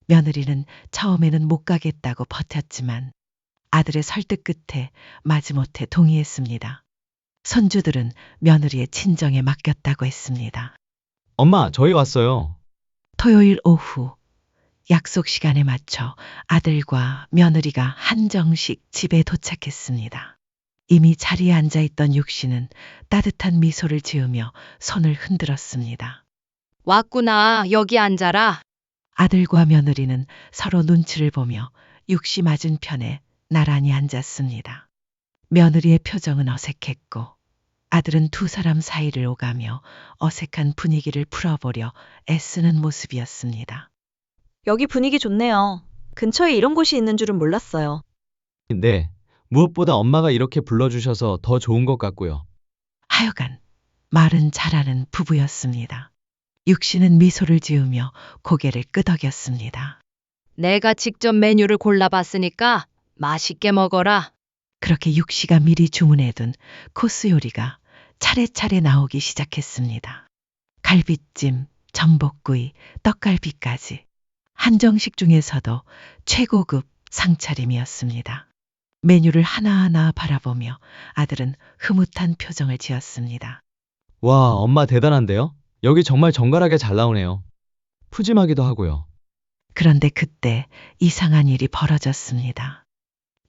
C: 며느리는 처음에는 못 가겠다고 버텼지만 아들의 설득 끝에 마지못해 동의했습니다. 손주들은 며느리의 친정에 맡겼다고 했습니다.
A: 엄마, 저희 왔어요.
C: 토요일 오후 약속 시간에 맞춰 아들과 며느리가 한정식 집에 도착했습니다. 이미 자리에 앉아 있던 육씨는 따뜻한 미소를 지으며 손을 흔들었습니다.
D: 왔구나. 여기 앉아라.
C: 아들과 며느리는 서로 눈치를 보며 육씨 맞은편에 나란히 앉았습니다. 며느리의 표정은 어색했고 아들은 두 사람 사이를 오가며 어색한 분위기를 풀어보려 애쓰는 모습이었습니다.
B: 여기 분위기 좋네요. 근처에 이런 곳이 있는 줄은 몰랐어요.
A: 네. 무엇보다 엄마가 이렇게 불러주셔서 더 좋은 것 같고요.
C: 하여간 말은 잘하는 부부였습니다. 육씨는 미소를 지으며 고개를 끄덕였습니다.
D: 내가 직접 메뉴를 골라봤으니까 맛있게 먹어라.
C: 그렇게 육씨가 미리 주문해둔 코스 요리가 차례차례 나오기 시작했습니다. 갈비찜, 전복구이, 떡갈비까지. 한정식 중에서도 최고급 상차림이었습니다. 메뉴를 하나하나 바라보며 아들은 흐뭇한 표정을 지었습니다.
A: 와, 엄마 대단한데요? 여기 정말 정갈하게 잘 나오네요. 푸짐하기도 하고요.
C: 그런데 그때 이상한 일이 벌어졌습니다.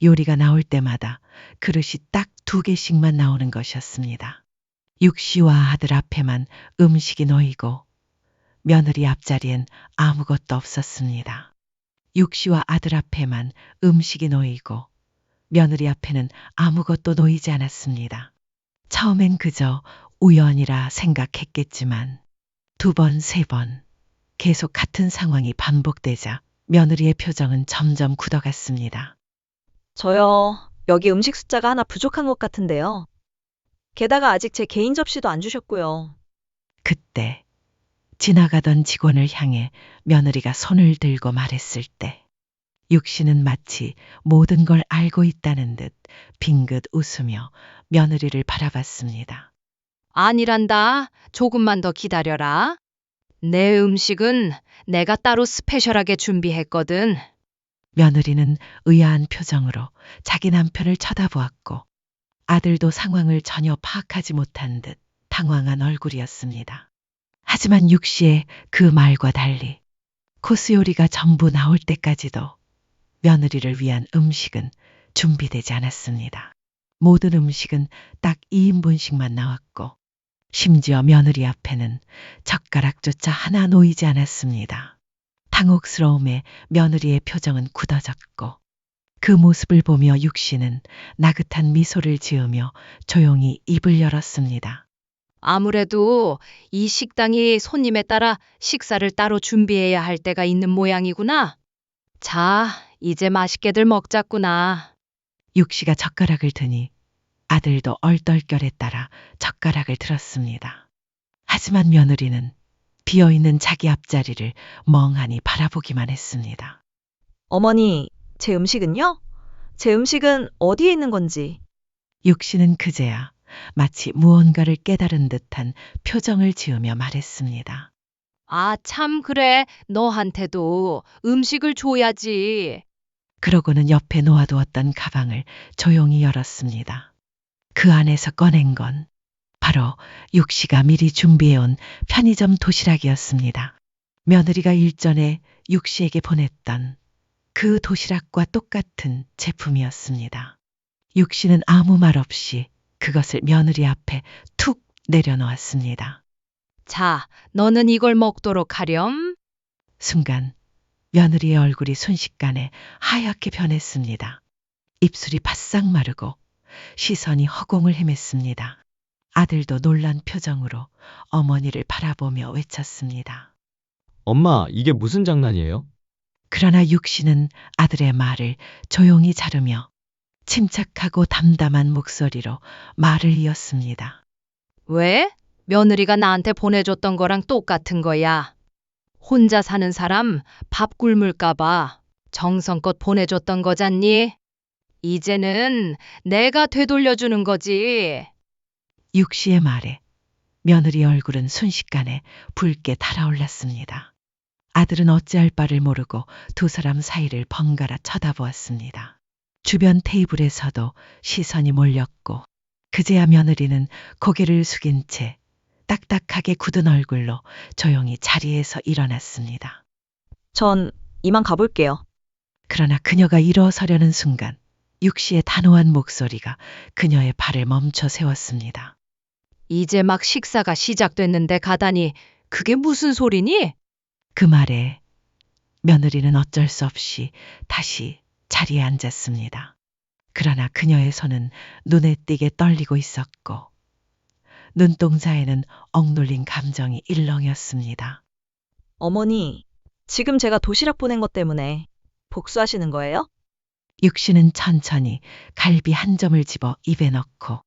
C: 요리가 나올 때마다 그릇이 딱 2개씩만 나오는 것이었습니다. 육씨와 아들 앞에만 음식이 놓이고 며느리 앞자리엔 아무것도 없었습니다. 육씨와 아들 앞에만 음식이 놓이고 며느리 앞에는 아무것도 놓이지 않았습니다. 처음엔 그저 우연이라 생각했겠지만 2번, 3번 계속 같은 상황이 반복되자 며느리의 표정은 점점 굳어갔습니다.
B: 저요, 여기 음식 숫자가 하나 부족한 것 같은데요. 게다가 아직 제 개인 접시도 안 주셨고요.
C: 그때 지나가던 직원을 향해 며느리가 손을 들고 말했을 때 육씨는 마치 모든 걸 알고 있다는 듯 빙긋 웃으며 며느리를 바라봤습니다.
D: 아니란다. 조금만 더 기다려라. 내 음식은 내가 따로 스페셜하게 준비했거든.
C: 며느리는 의아한 표정으로 자기 남편을 쳐다보았고 아들도 상황을 전혀 파악하지 못한 듯 당황한 얼굴이었습니다. 하지만 육씨의 그 말과 달리 코스 요리가 전부 나올 때까지도 며느리를 위한 음식은 준비되지 않았습니다. 모든 음식은 딱 2인분씩만 나왔고 심지어 며느리 앞에는 젓가락조차 하나 놓이지 않았습니다. 당혹스러움에 며느리의 표정은 굳어졌고 그 모습을 보며 육씨는 나긋한 미소를 지으며 조용히 입을 열었습니다.
D: 아무래도 이 식당이 손님에 따라 식사를 따로 준비해야 할 때가 있는 모양이구나. 자, 이제 맛있게들 먹자꾸나.
C: 육씨가 젓가락을 드니 아들도 얼떨결에 따라 젓가락을 들었습니다. 하지만 며느리는 비어있는 자기 앞자리를 멍하니 바라보기만 했습니다.
B: 어머니, 제 음식은요? 제 음식은 어디에 있는 건지.
C: 육씨는 그제야 마치 무언가를 깨달은 듯한 표정을 지으며 말했습니다.
D: 아, 참 그래. 너한테도 음식을 줘야지.
C: 그러고는 옆에 놓아두었던 가방을 조용히 열었습니다. 그 안에서 꺼낸 건 바로 육씨가 미리 준비해온 편의점 도시락이었습니다. 며느리가 일전에 육씨에게 보냈던 그 도시락과 똑같은 제품이었습니다. 육씨는 아무 말 없이 그것을 며느리 앞에 툭 내려놓았습니다.
D: 자, 너는 이걸 먹도록 하렴.
C: 순간 며느리의 얼굴이 순식간에 하얗게 변했습니다. 입술이 바싹 마르고 시선이 허공을 헤맸습니다. 아들도 놀란 표정으로 어머니를 바라보며 외쳤습니다.
A: 엄마, 이게 무슨 장난이에요?
C: 그러나 육씨는 아들의 말을 조용히 자르며 침착하고 담담한 목소리로 말을 이었습니다.
D: 왜? 며느리가 나한테 보내줬던 거랑 똑같은 거야. 혼자 사는 사람 밥 굶을까봐 정성껏 보내줬던 거잖니? 이제는 내가 되돌려주는 거지.
C: 육씨의 말에 며느리 얼굴은 순식간에 붉게 달아올랐습니다. 아들은 어찌할 바를 모르고 두 사람 사이를 번갈아 쳐다보았습니다. 주변 테이블에서도 시선이 몰렸고 그제야 며느리는 고개를 숙인 채 딱딱하게 굳은 얼굴로 조용히 자리에서 일어났습니다.
B: 전 이만 가볼게요.
C: 그러나 그녀가 일어서려는 순간 육시의 단호한 목소리가 그녀의 발을 멈춰 세웠습니다.
D: 이제 막 식사가 시작됐는데 가다니 그게 무슨 소리니?
C: 그 말에 며느리는 어쩔 수 없이 다시 자리에 앉았습니다. 그러나 그녀의 손은 눈에 띄게 떨리고 있었고 눈동자에는 억눌린 감정이 일렁였습니다.
B: 어머니, 지금 제가 도시락 보낸 것 때문에 복수하시는 거예요?
C: 육신은 천천히 갈비 한 점을 집어 입에 넣고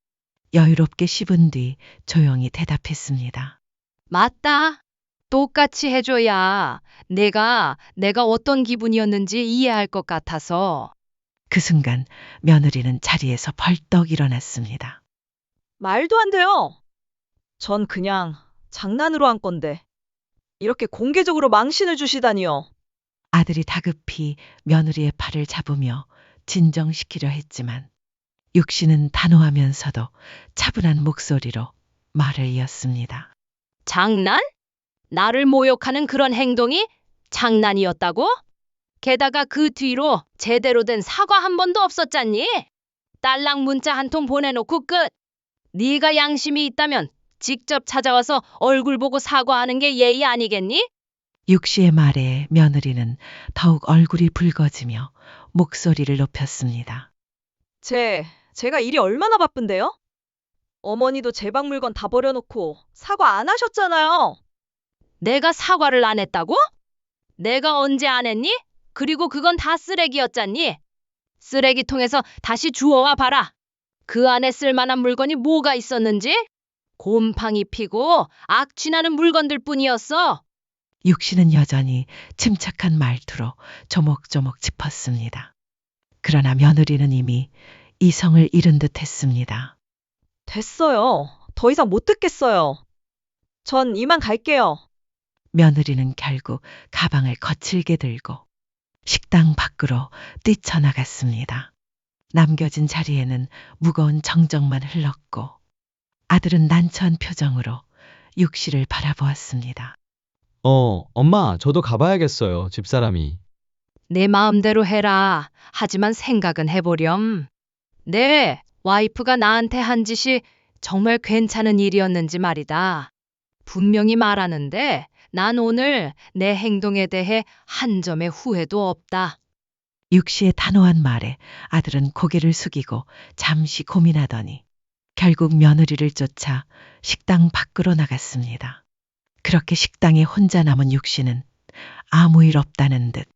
C: 여유롭게 씹은 뒤 조용히 대답했습니다.
D: 맞다. 똑같이 해줘야 내가 어떤 기분이었는지 이해할 것 같아서.
C: 그 순간 며느리는 자리에서 벌떡 일어났습니다.
B: 말도 안 돼요. 전 그냥 장난으로 한 건데. 이렇게 공개적으로 망신을 주시다니요.
C: 아들이 다급히 며느리의 팔을 잡으며 진정시키려 했지만 육신은 단호하면서도 차분한 목소리로 말을 이었습니다.
D: 장난? 나를 모욕하는 그런 행동이 장난이었다고? 게다가 그 뒤로 제대로 된 사과 한 번도 없었잖니? 딸랑 문자 한 통 보내놓고 끝. 네가 양심이 있다면 직접 찾아와서 얼굴 보고 사과하는 게 예의 아니겠니?
C: 육시의 말에 며느리는 더욱 얼굴이 붉어지며 목소리를 높였습니다.
B: 제가 일이 얼마나 바쁜데요? 어머니도 제 방 물건 다 버려놓고 사과 안 하셨잖아요.
D: 내가 사과를 안 했다고? 내가 언제 안 했니? 그리고 그건 다 쓰레기였잖니? 쓰레기통에서 다시 주워와 봐라. 그 안에 쓸만한 물건이 뭐가 있었는지? 곰팡이 피고 악취나는 물건들 뿐이었어.
C: 육신은 여전히 침착한 말투로 조목조목 짚었습니다. 그러나 며느리는 이미 이성을 잃은 듯 했습니다.
B: 됐어요. 더 이상 못 듣겠어요. 전 이만 갈게요.
C: 며느리는 결국 가방을 거칠게 들고 식당 밖으로 뛰쳐나갔습니다. 남겨진 자리에는 무거운 정적만 흘렀고 아들은 난처한 표정으로 육시를 바라보았습니다.
A: 엄마, 저도 가봐야겠어요, 집사람이.
D: 내 마음대로 해라. 하지만 생각은 해보렴. 내 와이프가 나한테 한 짓이 정말 괜찮은 일이었는지 말이다. 분명히 말하는데 난 오늘 내 행동에 대해 한 점의 후회도 없다.
C: 육시의 단호한 말에 아들은 고개를 숙이고 잠시 고민하더니 결국 며느리를 쫓아 식당 밖으로 나갔습니다. 그렇게 식당에 혼자 남은 육시는 아무 일 없다는 듯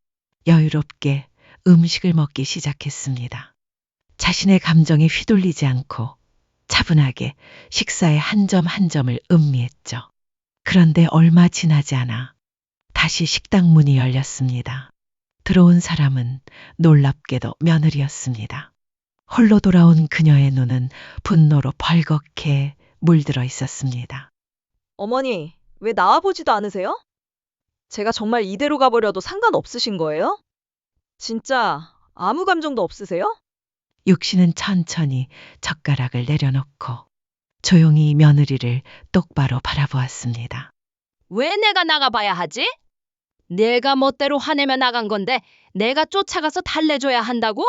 C: 여유롭게 음식을 먹기 시작했습니다. 자신의 감정에 휘둘리지 않고 차분하게 식사의 한 점 한 점을 음미했죠. 그런데 얼마 지나지 않아 다시 식당 문이 열렸습니다. 들어온 사람은 놀랍게도 며느리였습니다. 홀로 돌아온 그녀의 눈은 분노로 벌겋게 물들어 있었습니다.
B: 어머니, 왜 나와보지도 않으세요? 제가 정말 이대로 가버려도 상관없으신 거예요? 진짜 아무 감정도 없으세요?
C: 육신은 천천히 젓가락을 내려놓고 조용히 며느리를 똑바로 바라보았습니다.
D: 왜 내가 나가봐야 하지? 내가 멋대로 화내며 나간 건데 내가 쫓아가서 달래줘야 한다고?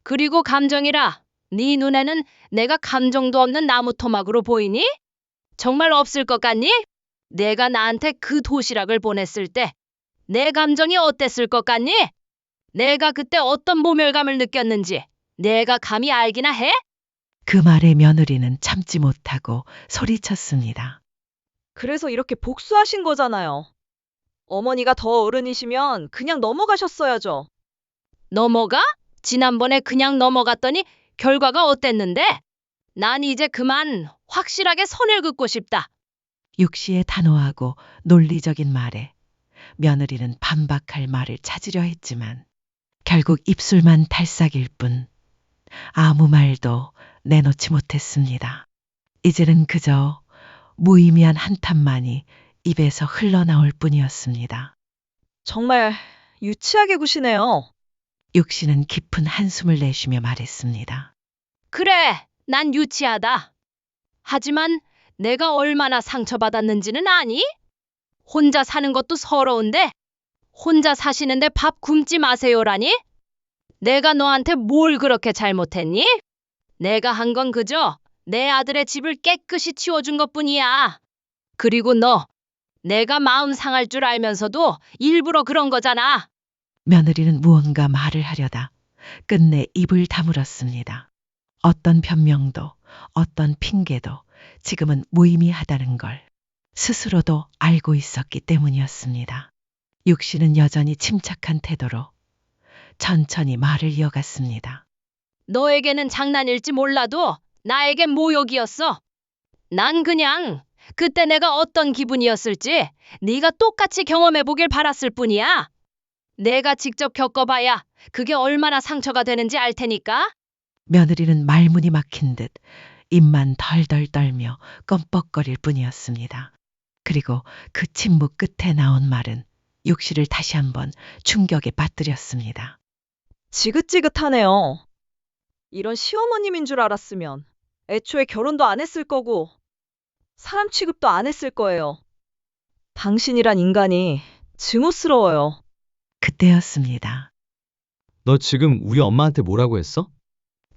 D: 그리고 감정이라 네 눈에는 내가 감정도 없는 나무 토막으로 보이니? 정말 없을 것 같니? 내가 나한테 그 도시락을 보냈을 때 내 감정이 어땠을 것 같니? 내가 그때 어떤 모멸감을 느꼈는지 내가 감히 알기나 해?
C: 그 말에 며느리는 참지 못하고 소리쳤습니다.
B: 그래서 이렇게 복수하신 거잖아요. 어머니가 더 어른이시면 그냥 넘어가셨어야죠.
D: 넘어가? 지난번에 그냥 넘어갔더니 결과가 어땠는데? 난 이제 그만 확실하게 선을 긋고 싶다.
C: 육시의 단호하고 논리적인 말에 며느리는 반박할 말을 찾으려 했지만 결국 입술만 달싹일 뿐 아무 말도 내놓지 못했습니다. 이제는 그저 무의미한 한탄만이 입에서 흘러나올 뿐이었습니다.
B: 정말 유치하게 구시네요.
C: 육신은 깊은 한숨을 내쉬며 말했습니다.
D: 그래, 난 유치하다. 하지만 내가 얼마나 상처받았는지는 아니? 혼자 사는 것도 서러운데 혼자 사시는데 밥 굶지 마세요라니? 내가 너한테 뭘 그렇게 잘못했니? 내가 한 건 그저 내 아들의 집을 깨끗이 치워준 것뿐이야. 그리고 너, 내가 마음 상할 줄 알면서도 일부러 그런 거잖아.
C: 며느리는 무언가 말을 하려다 끝내 입을 다물었습니다. 어떤 변명도 어떤 핑계도 지금은 무의미하다는 걸 스스로도 알고 있었기 때문이었습니다. 육신은 여전히 침착한 태도로 천천히 말을 이어갔습니다.
D: 너에게는 장난일지 몰라도 나에겐 모욕이었어. 난 그냥 그때 내가 어떤 기분이었을지 네가 똑같이 경험해 보길 바랐을 뿐이야. 내가 직접 겪어봐야 그게 얼마나 상처가 되는지 알 테니까.
C: 며느리는 말문이 막힌 듯 입만 덜덜 떨며 껌뻑거릴 뿐이었습니다. 그리고 그 침묵 끝에 나온 말은 육씨를 다시 한번 충격에 빠뜨렸습니다.
B: 지긋지긋하네요. 이런 시어머님인 줄 알았으면 애초에 결혼도 안 했을 거고 사람 취급도 안 했을 거예요. 당신이란 인간이 증오스러워요.
C: 그때였습니다.
A: 너 지금 우리 엄마한테 뭐라고 했어?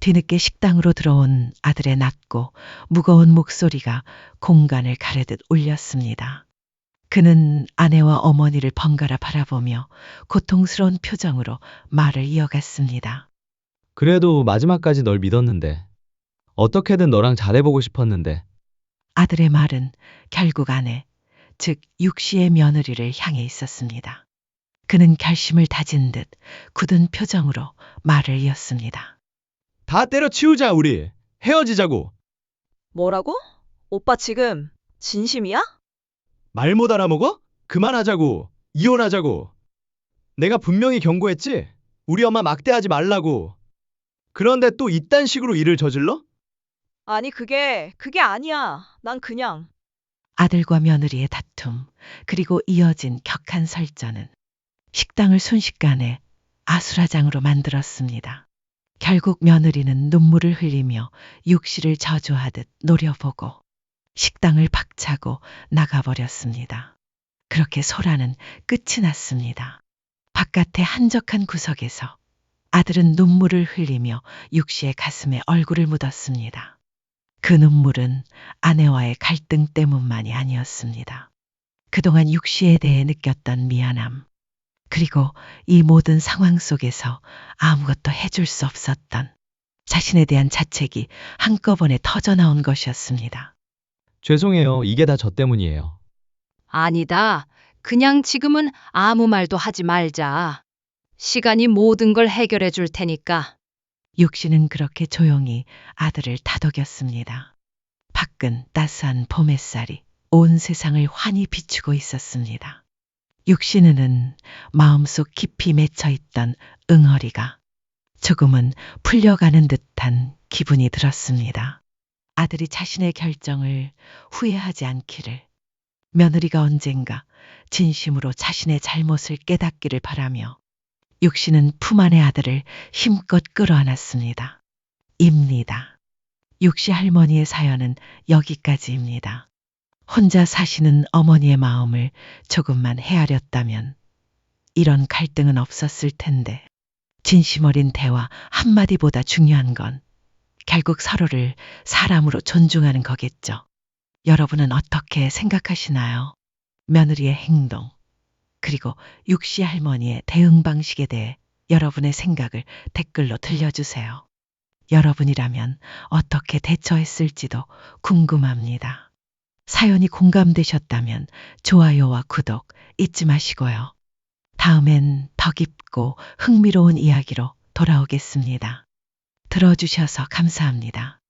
C: 뒤늦게 식당으로 들어온 아들의 낮고 무거운 목소리가 공간을 가르듯 울렸습니다. 그는 아내와 어머니를 번갈아 바라보며 고통스러운 표정으로 말을 이어갔습니다.
A: 그래도 마지막까지 널 믿었는데. 어떻게든 너랑 잘해보고 싶었는데.
C: 아들의 말은 결국 아내, 즉 육씨의 며느리를 향해 있었습니다. 그는 결심을 다진 듯 굳은 표정으로 말을 이었습니다.
A: 다 때려치우자 우리. 헤어지자고.
B: 뭐라고? 오빠 지금 진심이야?
A: 말 못 알아먹어? 그만하자고. 이혼하자고. 내가 분명히 경고했지? 우리 엄마 막대하지 말라고. 그런데 또 이딴 식으로 일을 저질러?
B: 아니 그게 아니야. 난 그냥
C: 아들과 며느리의 다툼, 그리고 이어진 격한 설전은 식당을 순식간에 아수라장으로 만들었습니다. 결국 며느리는 눈물을 흘리며 육씨를 저주하듯 노려보고 식당을 박차고 나가버렸습니다. 그렇게 소란은 끝이 났습니다. 바깥의 한적한 구석에서 아들은 눈물을 흘리며 육씨의 가슴에 얼굴을 묻었습니다. 그 눈물은 아내와의 갈등 때문만이 아니었습니다. 그동안 육씨에 대해 느꼈던 미안함, 그리고 이 모든 상황 속에서 아무것도 해줄 수 없었던 자신에 대한 자책이 한꺼번에 터져나온 것이었습니다.
A: 죄송해요. 이게 다 저 때문이에요.
D: 아니다. 그냥 지금은 아무 말도 하지 말자. 시간이 모든 걸 해결해 줄 테니까.
C: 육씨는 그렇게 조용히 아들을 다독였습니다. 밖은 따스한 봄 햇살이 온 세상을 환히 비추고 있었습니다. 육신은 마음속 깊이 맺혀있던 응어리가 조금은 풀려가는 듯한 기분이 들었습니다. 아들이 자신의 결정을 후회하지 않기를, 며느리가 언젠가 진심으로 자신의 잘못을 깨닫기를 바라며 육신은 품 안의 아들을 힘껏 끌어안았습니다. 입니다. 육시 할머니의 사연은 여기까지입니다. 혼자 사시는 어머니의 마음을 조금만 헤아렸다면 이런 갈등은 없었을 텐데, 진심 어린 대화 한마디보다 중요한 건 결국 서로를 사람으로 존중하는 거겠죠. 여러분은 어떻게 생각하시나요? 며느리의 행동, 그리고 육시 할머니의 대응 방식에 대해 여러분의 생각을 댓글로 들려주세요. 여러분이라면 어떻게 대처했을지도 궁금합니다. 사연이 공감되셨다면 좋아요와 구독 잊지 마시고요. 다음엔 더 깊고 흥미로운 이야기로 돌아오겠습니다. 들어주셔서 감사합니다.